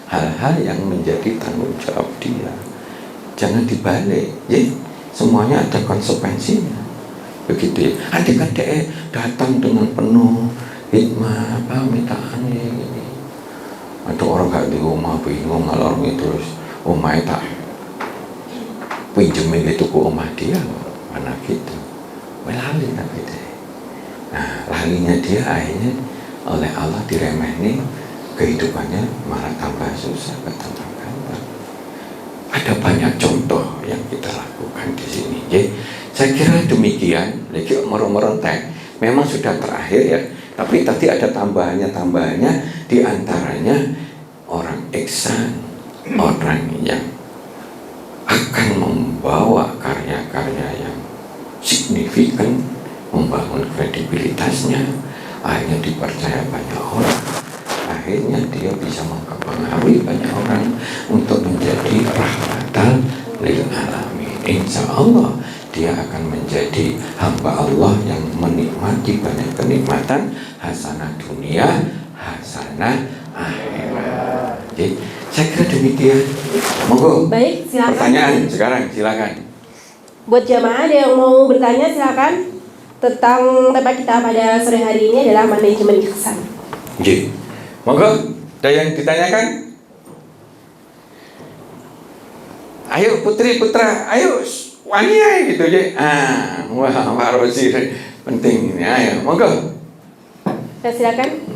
Speaker 1: hal-hal yang menjadi tanggung jawab dia. Jangan dibalik, ya. Semuanya ada konsekuensinya. Begitu ya. Adik-adik datang dengan penuh hikmah, pamitaan ini. Ada orang gak di rumah bingung ngalor terus omah tak pinjemin itu ke omah dia, mana gitu. Lali tapi deh. Nah, lalinya dia akhirnya oleh Allah diremehni, kehidupannya malah tambah susah, tambah gampang. Ada banyak contoh yang kita lakukan di sini. Jadi, saya kira demikian. Lagi merontek. Memang sudah terakhir ya. Tapi tadi ada tambahannya di antaranya orang ihsan, orang yang akan membawa karya-karya yang signifikan, membangun kredibilitasnya, akhirnya dipercaya banyak orang, akhirnya dia bisa mempengaruhi banyak orang untuk menjadi rahmatan lil alamin. Insya Allah dia akan menjadi hamba Allah yang menikmati banyak kenikmatan, hasanah dunia, hasanah akhirat. Jadi saya kira demikian. Monggo.
Speaker 2: Baik, silakan.
Speaker 1: Pertanyaan sekarang, silakan.
Speaker 2: Buat jamaah ada yang mau bertanya silakan. Tentang tema kita pada sore hari ini adalah manajemen ihsan.
Speaker 1: Jadi, monggo. Ada yang ditanyakan? Ayo putri putra, ayo wanita gitu aja. Wah Pak Rosi penting ini. Ayo, monggo.
Speaker 2: Ya, silakan.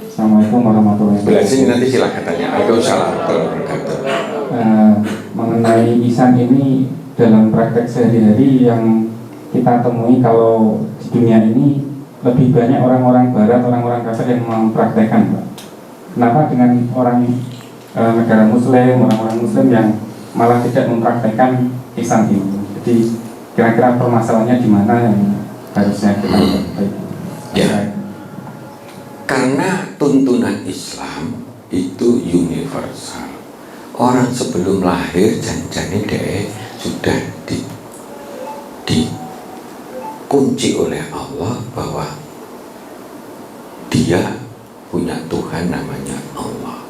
Speaker 7: Assalamualaikum warahmatullahi
Speaker 1: Sebelah
Speaker 7: wabarakatuh.
Speaker 1: sini nanti silakan tanya. Waalaikumsalam warahmatullahi wabarakatuh.
Speaker 7: Mengenai ihsan ini dalam praktek sehari-hari yang kita temui kalau di dunia ini lebih banyak orang-orang barat, orang-orang kafir yang mempraktekkan, Pak. Kenapa dengan orang negara muslim, orang-orang muslim yang malah tidak mempraktekkan ihsan ini? Jadi kira-kira permasalahannya di mana yang harusnya kita perbaiki?
Speaker 1: Ya. Karena tuntunan Islam itu universal. Orang sebelum lahir janjane dia sudah dikunci oleh Allah bahwa dia punya Tuhan namanya Allah.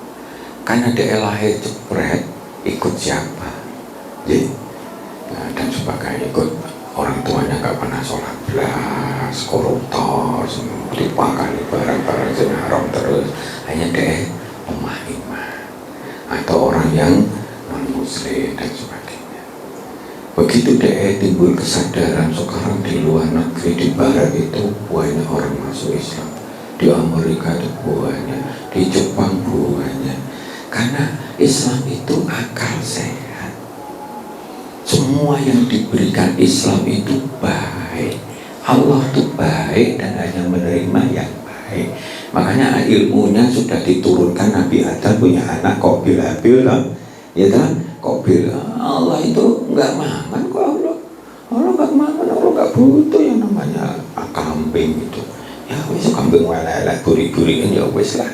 Speaker 1: Karena dia lahir jepret, ikut siapa? Jadi, dan sebagainya, ikut orang tuanya nggak pernah sholat belas, koruptor, dipakani barang-barang yang haram terus, hanya dia lemah iman, atau orang yang non muslim dan sebagainya. Begitu dia timbul kesadaran sekarang di luar negeri, di barat itu banyak orang masuk Islam, di Amerika itu banyak, di Jepang banyak, karena Islam itu akal sehat. Semua yang diberikan Islam itu baik. Allah itu baik dan hanya menerima yang baik. Makanya ilmunya sudah diturunkan. Nabi Adam punya anak Qabil Habil, ya kan? Qabil. Allah itu nggak makan kok Allah. Allah nggak makan, Allah nggak butuh yang namanya kambing itu. Ya wis kambing walala buri-buriin ya wis lah.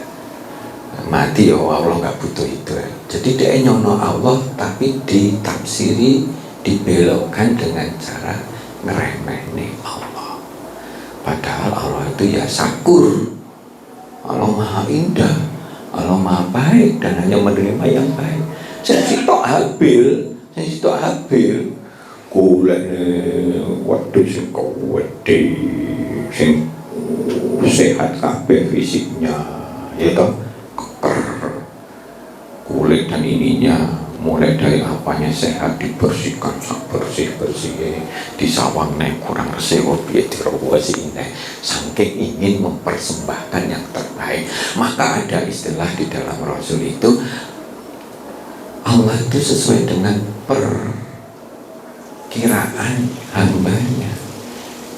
Speaker 1: Mati ya Allah nggak butuh itu. Jadi dia nyono Allah tapi ditafsiri, dibelokkan dengan cara ngeremehni Allah. Padahal Allah itu ya Syakur, Allah maha indah, Allah maha baik dan hanya menerima yang baik. Saya sitok Habil, golek wedhus sing kuwede, sing sehat kabeh fisiknya, ya toh, keker, kulit dan ininya mulai dari apanya sehat dibersihkan bersih disawang nih kurang resik obyek dirawasi nih, saking ingin mempersembahkan yang terbaik. Maka ada istilah di dalam Rasul itu, Allah itu sesuai dengan perkiraan hambanya.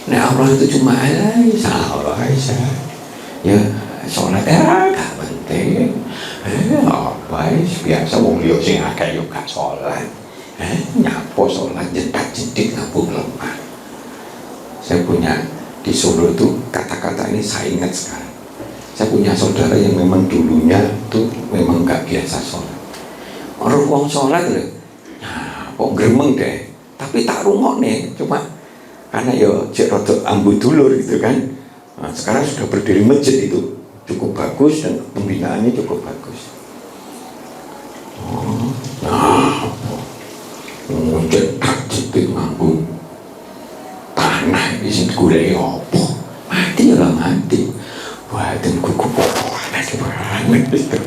Speaker 1: Nah Allah itu cuma Allah ya sholat gak penting. Apa biasa wong liya sing akeh yo gak sholat. Nyapo sholat jedak-jedik ngabung lemah. Saya punya di Solo itu kata-kata ini saya ingat sekarang. Saya punya saudara yang memang dulunya itu memang gak biasa sholat. Orang wong sholat lho. kok gremeng deh, tapi tak rungokne cuma karena ya jek rada ambu dulur gitu kan. Nah, sekarang sudah berdiri masjid itu cukup bagus dan pembinaannya cukup bagus. Nah, cetak cetik nganggo tanah di sini golek apa? Mati lah mati. Wah, dan kuku panas banget itu.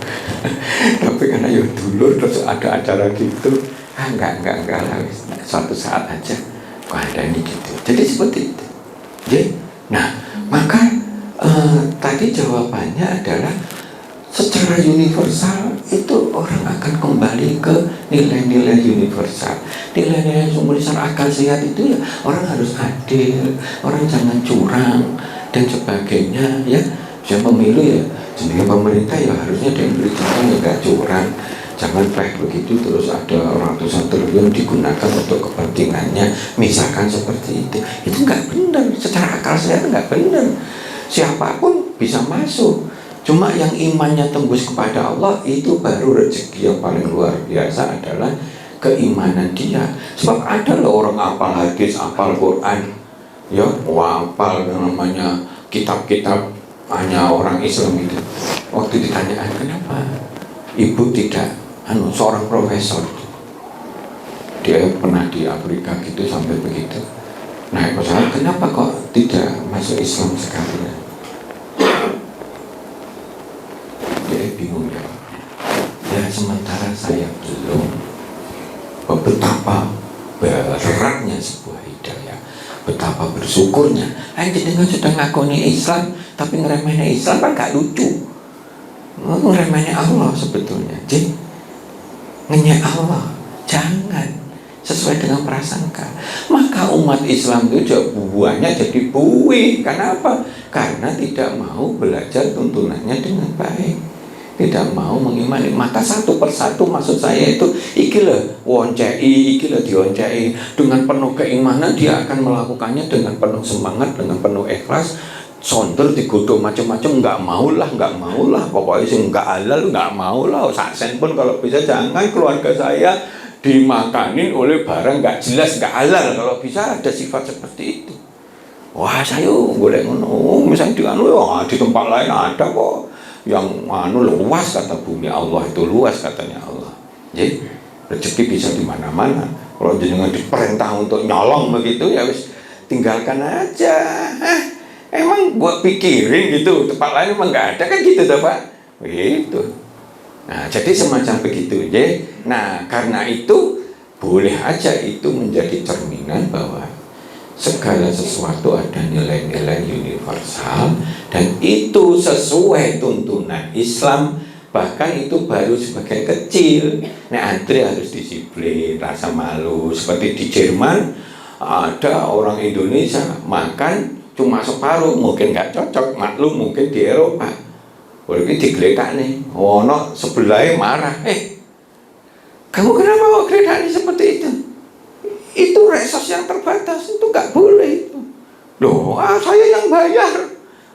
Speaker 1: Tapi karena ya dulur terus ada acara gitu, enggak lah. Suatu saat aja kok ada ini gitu. Jadi seperti itu. Jadi, nah maka tadi jawabannya adalah secara universal itu orang akan kembali ke nilai-nilai universal. Nilai-nilai universal akal sehat itu ya orang harus adil, orang jangan curang dan sebagainya ya. Saya pemilu ya, sebagai pemerintah ya harusnya diberi contoh ya nggak curang, jangan baik begitu terus ada ratusan triliun digunakan untuk kepentingannya, misalkan seperti itu nggak benar, secara akal sehat nggak benar. Siapapun bisa masuk, cuma yang imannya tembus kepada Allah itu baru rezeki yang paling luar biasa adalah keimanan dia. Sebab ada loh orang hafal hadis, hafal Quran, ya, hafal namanya kitab-kitab hanya orang Islam itu. Waktu ditanyakan kenapa ibu tidak seorang profesor, dia pernah di Afrika gitu sampai begitu. Nah, masalah kenapa kok tidak masuk Islam sekalian? Dia bingung ya. Ya sementara saya belum. Betapa beratnya sebuah hidayah, betapa bersyukurnya. Jenengan sudah ngakoni Islam, tapi ngeremehnya Islam kan gak lucu. Ngeremehnya Allah sebetulnya. Jadi ngenyek Allah, jangan sesuai dengan prasangka. Maka umat Islam itu buahnya jadi buih. Kenapa? Karena tidak mau belajar tuntunannya dengan baik, tidak mau mengimani. Maka satu persatu maksud saya itu iki lho woncei, iki lho dioncei dengan penuh keimanan, dia akan melakukannya dengan penuh semangat, dengan penuh ikhlas. Sonder digodok macam-macam, nggak mau lah pokoknya sih nggak halal, nggak mau lah saksen pun kalau bisa jangan keluarga saya dimakanin oleh barang nggak jelas, nggak halal. Kalau bisa ada sifat seperti itu. Wah, saya boleh ngono, misalnya di tempat lain ada kok yang luas, kata bumi Allah itu luas katanya Allah. Jadi rezeki bisa di mana-mana. Kalau jenengan diperintah untuk nyolong begitu ya wis tinggalkan aja. Emang buat pikirin gitu, tempat lain emang nggak ada kan gitu toh Pak? Begitu. Nah, jadi semacam begitu ya. Nah, karena itu boleh aja itu menjadi cerminan bahwa segala sesuatu ada nilai-nilai universal dan itu sesuai tuntunan Islam. Bahkan itu baru sebagian kecil. Nah, antri harus disiplin, rasa malu. Seperti di Jerman ada orang Indonesia makan cuma separuh, mungkin nggak cocok, maklum mungkin di Eropa. Boleh digeledak nih, no sebelahnya marah, kamu kenapa kok geledak seperti itu? Itu resos yang terbatas, itu nggak boleh itu. Loh, saya yang bayar,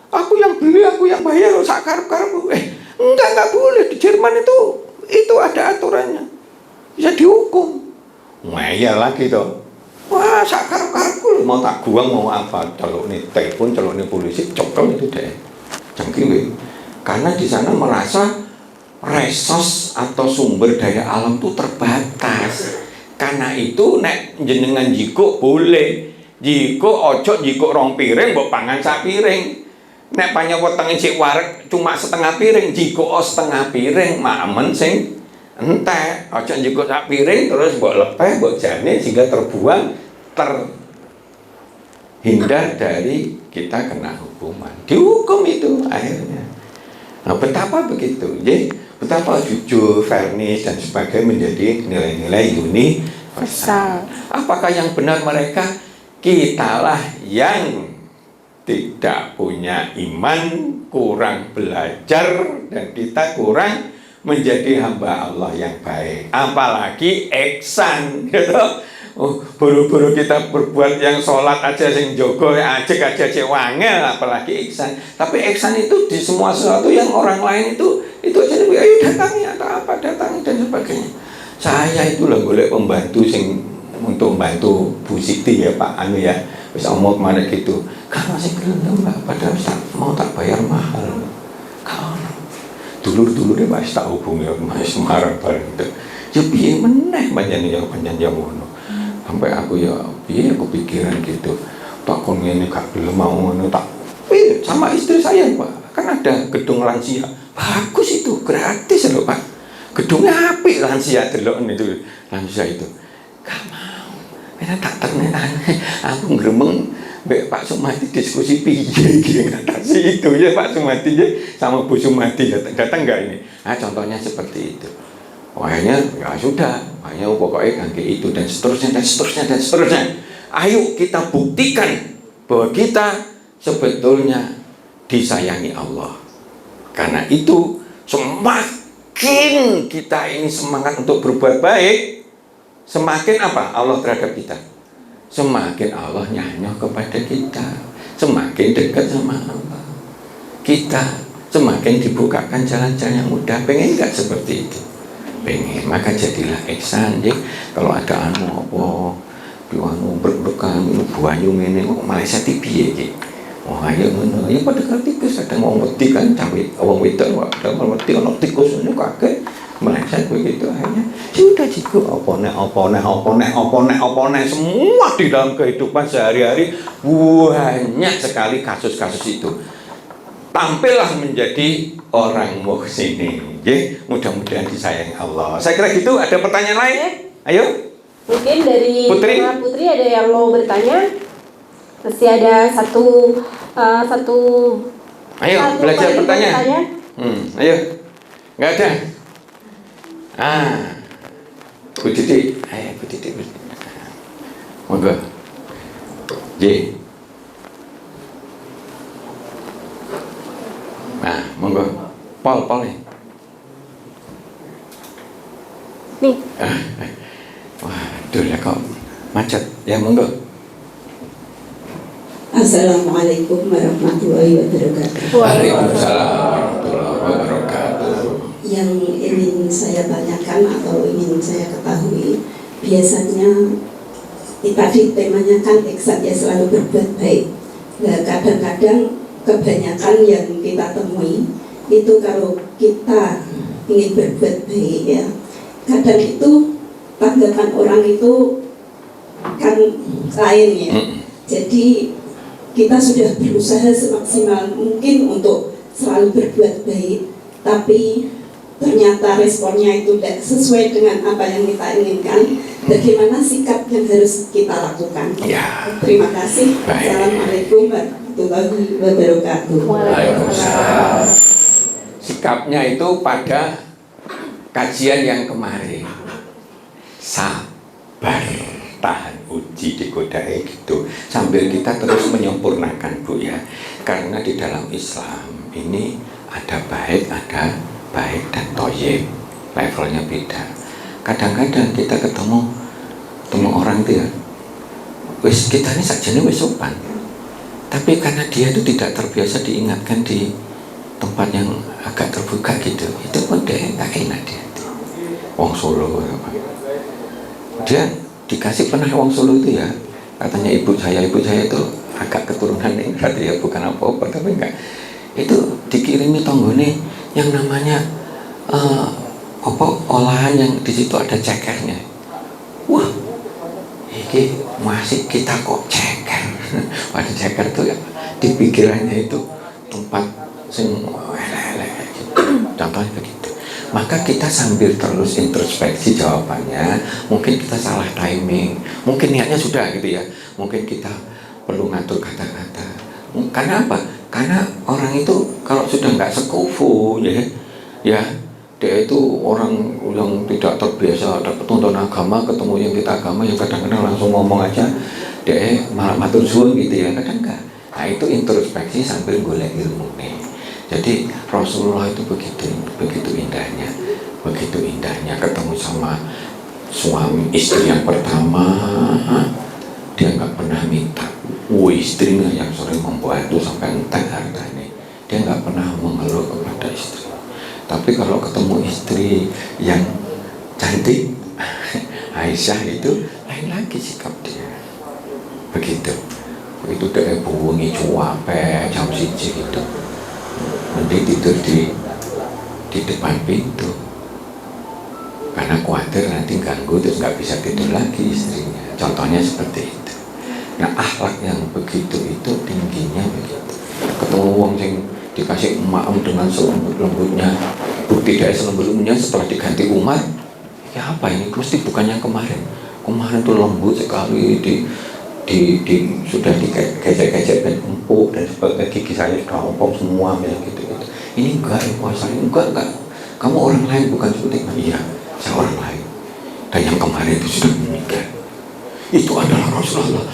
Speaker 1: aku yang beli, aku yang bayar, sakar-karbu. Enggak boleh di Jerman itu ada aturannya, bisa dihukum. Ngeyel lagi toh. Wah, sakar-karbu mau tak buang mau apa? Celuk nih telepon, celuk nih polisi, cokol itu deh. Jangkiwe. Karena di sana merasa resos atau sumber daya alam itu terbatas. Karena itu nek jenengan jiko boleh, jiko ojo jiko rong piring, mbok pangan sak piring. Nek panya wetenge sik wareg cuma setengah piring, jiko setengah piring, mamen sing entek. Ojo jiko sak piring terus mbok lepeh, mbok jane sehingga terbuang, terhindar dari kita kena hukuman. Dihukum itu akhirnya. Nah, betapa begitu, ya? Betapa jujur, fairness dan sebagainya menjadi nilai-nilai universal. Apakah yang benar mereka? Kitalah yang tidak punya iman, kurang belajar, dan kita kurang menjadi hamba Allah yang baik. Apalagi ihsan, gitu. Buru-buru kita berbuat yang sholat aja sing jogo aja cek wangel, apalagi ihsan. Tapi ihsan itu di semua sesuatu yang orang lain itu aja ayo datangi atau apa datangi dan sebagainya. Saya itu loh golek pembantu sing untuk membantu Bu Siti ya Pak Anu ya, bisa omong kemarin gitu. Kan masih gelem Mbak, padahal mau tak bayar mahal. Kalau dulur-dulure Mas tak hubungi Mas marah bareng itu. Ya piye meneh panjenengan ya ngono. Sampai aku ya piye aku pikiran gitu. Tak kon ngene gak gelem mau ngono tak. Sama istri saya Pak, kan ada gedung lansia. Bagus itu, gratis loh Pak. Gedungnya apik lansia delok itu lansia itu. Gak mau. Karena tak ternenan. Aku ngremeng Mbak Pak Sumadi diskusi piye iki ngatasi itu ya Pak Sumadi ya sama Bu Sumadi datang enggak ini. Nah contohnya seperti itu. Makanya ya sudah, makanya pokoknya ganti itu dan seterusnya dan seterusnya dan seterusnya. Ayo kita buktikan bahwa kita sebetulnya disayangi Allah. Karena itu semakin kita ini semangat untuk berbuat baik, semakin apa Allah terhadap kita? Semakin Allah nyanyoh kepada kita, semakin dekat sama Allah. Kita semakin dibukakan jalan-jalan yang mudah. Pengen nggak seperti itu? Pengen, maka jadilah ihsan. Kalau ada anu apa, biwanu berbekan, buahnya ini, Malaysia TV ya. Oh ayo ngono, ya pada tikus ada mau mati kan, cawe awang wedok, ada mau mati ono tikus ini kakek. Malaysia begitu akhirnya sudah jiku opone semua di dalam kehidupan sehari-hari banyak sekali kasus-kasus itu. Tampillah menjadi orang muhsinin. Mudah-mudahan disayangi Allah. Saya kira gitu. Ada pertanyaan lain? Ayo.
Speaker 2: Mungkin dari
Speaker 1: Putri
Speaker 2: ada yang mau bertanya. Masih ada satu.
Speaker 1: Ayo belajar bertanya. Ayo. Nggak ada. Bu Didi, ayo Bu Didi. Monggo. J. Nah, monggo. Pol nih.
Speaker 2: Nih.
Speaker 1: Waduh ya kok macet. Ya monggo.
Speaker 8: Assalamualaikum warahmatullahi wabarakatuh.
Speaker 1: Waalaikumsalam warahmatullahi wabarakatuh.
Speaker 8: Yang ingin saya tanyakan atau ingin saya ketahui, biasanya tadi temanya kan ihsan ya, selalu berbuat baik. Nah, kadang-kadang kebanyakan yang kita temui itu kalau kita ingin berbuat baik ya, kadang itu tanggapan orang itu kan lain ya. Jadi kita sudah berusaha semaksimal mungkin untuk selalu berbuat baik, tapi ternyata responnya itu tidak sesuai dengan apa yang kita inginkan. Bagaimana sikap yang harus kita lakukan?
Speaker 1: Ya.
Speaker 8: Terima kasih.
Speaker 1: Baik.
Speaker 8: Assalamualaikum warahmatullahi wabarakatuh.
Speaker 1: Waalaikumsalam. Sikapnya itu pada kajian yang kemarin, sabar, tahan uji, digodai gitu, sambil kita terus menyempurnakan Bu ya. Karena di dalam Islam ini ada baik dan toyib, levelnya beda. Kadang-kadang kita ketemu orang dia, wis kita ini sajane wis sopan, tapi karena dia itu tidak terbiasa diingatkan di tempat yang agak terbuka gitu, itu pun dia nggak enak dia. Wong Solo apa? Dia dikasih pernah Wong Solo itu ya, katanya ibu saya itu agak keturunan Ningrat ya, bukan apa-apa tapi enggak. Itu dikirimi tonggone yang namanya olahan yang di situ ada cekernya. Wah, ini masih kita kok ceker. Pada ceker itu ya, di pikirannya itu tempat sing elek-elek gitu. Contohnya begitu. Maka kita sambil terus introspeksi jawabannya, mungkin kita salah timing, mungkin niatnya sudah gitu ya, mungkin kita perlu ngatur kata-kata. Karena apa? Karena orang itu kalau sudah nggak sekufu ya dia itu orang yang tidak terbiasa ada petuntun agama, ketemu yang kita agama yang kadang-kadang langsung ngomong aja dia malah matur suwun gitu ya, kadang enggak. Nah itu introspeksi sambil golek ilmu nih. Jadi Rasulullah itu begitu indahnya ketemu sama suami istri yang pertama, dia nggak pernah minta. Istrinya yang sering membantu sampai entek hartanya, dia nggak pernah mengeluh kepada istri. Tapi kalau ketemu istri yang cantik, Aisyah itu lain lagi sikap dia. Begitu. Begitu dia bunyi cuape jam 1 gitu. Nanti tidur di depan pintu. Karena khawatir nanti ganggu terus nggak bisa tidur lagi istrinya. Contohnya seperti itu. Nah, akhlak yang begitu itu tingginya begitu. Ketemu wong sing dikasih maem dengan selembut-lembutnya, bukti dari selembut-lembutnya setelah diganti Umar, ya apa ini? Mesti bukan yang kemarin. Kemarin tuh lembut sekali, sudah dikecek-kecek dan empuk dan sebagainya, gigi saya sudah ompong semua gitu. Ini enggak, puasanya enggak. Kamu orang lain bukan seperti ini. Iya, saya orang lain. Dan yang kemarin itu sudah meninggal. Itu adalah Rasulullah.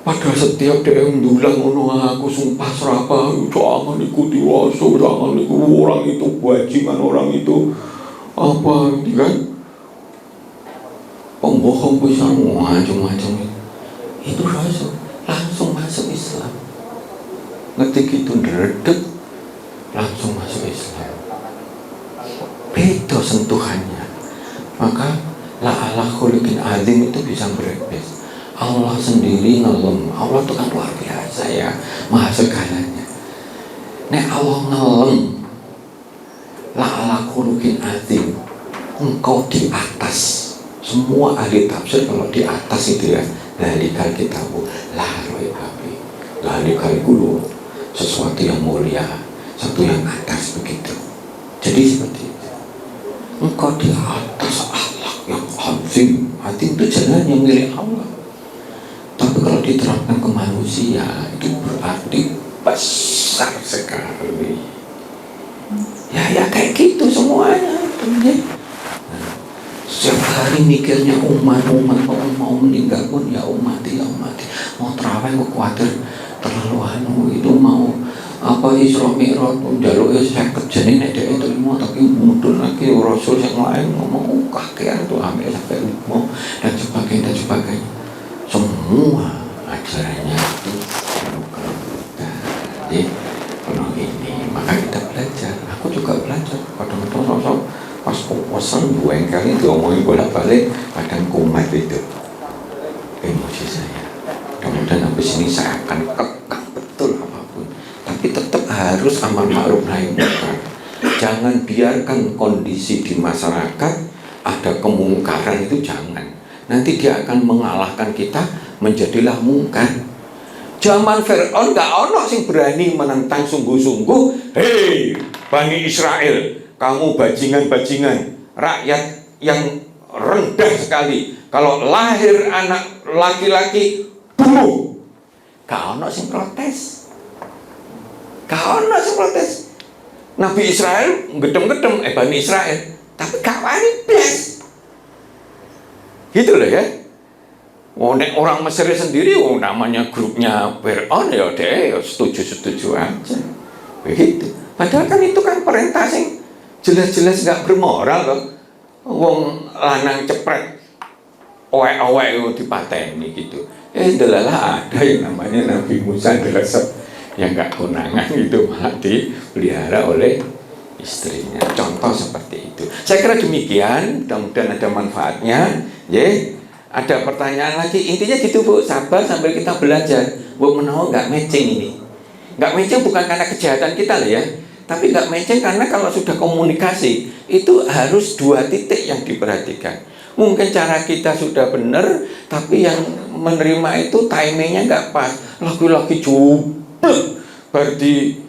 Speaker 1: Pada setiap dia mendulang aku sumpah serapah, jangan ikuti Rasul, jangan ikuti orang itu bajingan, orang itu apa ini kan pembohong besar macam-macam itu Rasul langsung masuk Islam. Ngetik itu dredeg langsung masuk Islam. Beda sentuhannya. Maka la'ala khuliqin azim itu bisa berbes. Allah sendiri ngelem. Allah itu kan luar biasa ya, maha segalanya. Nek Allah ngelem la'ala khuliqin azim, engkau di atas. Semua ahli tafsir kalau di atas itu ya, lalikal kitabu la raiba fi, lalikal qulub, sesuatu yang mulia, sesuatu yang atas begitu. Jadi seperti itu. Engkau di atas akhlak yang azim. Azim itu jalan yang milik Allah. Tapi kalau diterapkan ke manusia itu berarti besar sekali. Ya kayak gitu semuanya. Setiap hari mikirnya umat mau meninggal pun ya umat. Mau terawih kok khawatir terlalu itu mau apa Isra Mi'raj njaluk saya kerjane nek dhek terima tapi mundur lagi Rasul yang lain ngomong kakean tuh ambil sampai 5 dan sebagainya. Semua ajarannya itu jadi kalau ini maka kita belajar. Aku juga belajar kadang-kadang sosok pas puasan buang kali diomongin bolak-balik kadang kumat itu emosi saya. Kemudian habis ini saya akan kekang betul apapun, tapi tetap harus amar ma'ruf nahi munkar. Jangan biarkan kondisi di masyarakat ada kemungkaran itu, jangan. Nanti dia akan mengalahkan kita, menjadilah mungkar. Zaman Fir'aun gak ono sing berani menentang sungguh-sungguh. Hei Bani Israel, kamu bajingan-bajingan, rakyat yang rendah sekali. Kalau lahir anak laki-laki, bunuh. Gak ono sing protes. Nabi Israel gedem-gedem, Bani Israel, tapi gak wani blas. Gitu loh ya. Orang Mesir sendiri, namanya grupnya Fir'aun ya deh, setuju aja. Begitu. Padahal kan itu kan perintah sing jelas-jelas gak bermoral loh. Wong lanang cepret, owek-owek itu dipateni gitu. Delalah ada yang namanya Nabi Musa diresep yang gak konangan itu malah dipelihara oleh istrinya. Contoh seperti itu. Saya kira demikian, mudah-mudahan ada manfaatnya. Ada pertanyaan lagi, intinya gitu Bu, sabar sambil kita belajar. Bu menawa nggak matching ini. Nggak matching bukan karena kejahatan kita loh ya, tapi nggak matching karena kalau sudah komunikasi itu harus 2 titik yang diperhatikan. Mungkin cara kita sudah benar, tapi yang menerima itu timingnya nggak pas. Lagi-lagi cukup berarti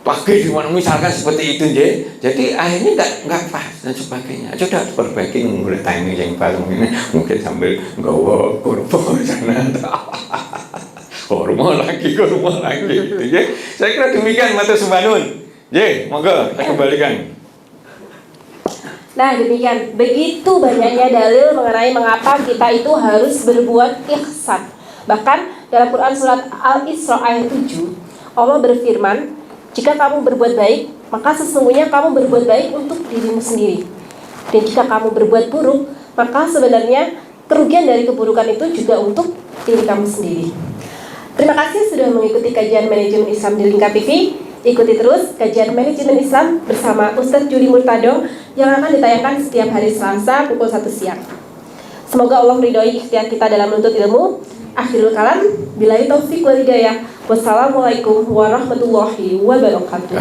Speaker 1: pakai di mana misalkan seperti itu ya. Jadi akhirnya nggak pas dan sebagainya. Sudah perbaiki mulai timing yang pas mungkin sambil nggawa kurma sana. Kurma lagi gitu ya. Saya kira demikian matur sembanun. Monggo saya kembalikan.
Speaker 2: Nah demikian, begitu banyaknya dalil mengenai mengapa kita itu harus berbuat ihsan. Bahkan dalam Quran surat Al-Isra ayat 7 Allah berfirman, jika kamu berbuat baik, maka sesungguhnya kamu berbuat baik untuk dirimu sendiri. Dan jika kamu berbuat buruk, maka sebenarnya kerugian dari keburukan itu juga untuk diri kamu sendiri. Terima kasih sudah mengikuti kajian manajemen Islam di Lingkar TV. Ikuti terus kajian manajemen Islam bersama Ustadz Juli Murtado yang akan ditayangkan setiap hari Selasa pukul 1 siang. Semoga Allah ridhoi ikhtiar kita dalam menuntut ilmu. Akhirul kalam, billahi taufik wal hidayah. Wassalamualaikum warahmatullahi wabarakatuh.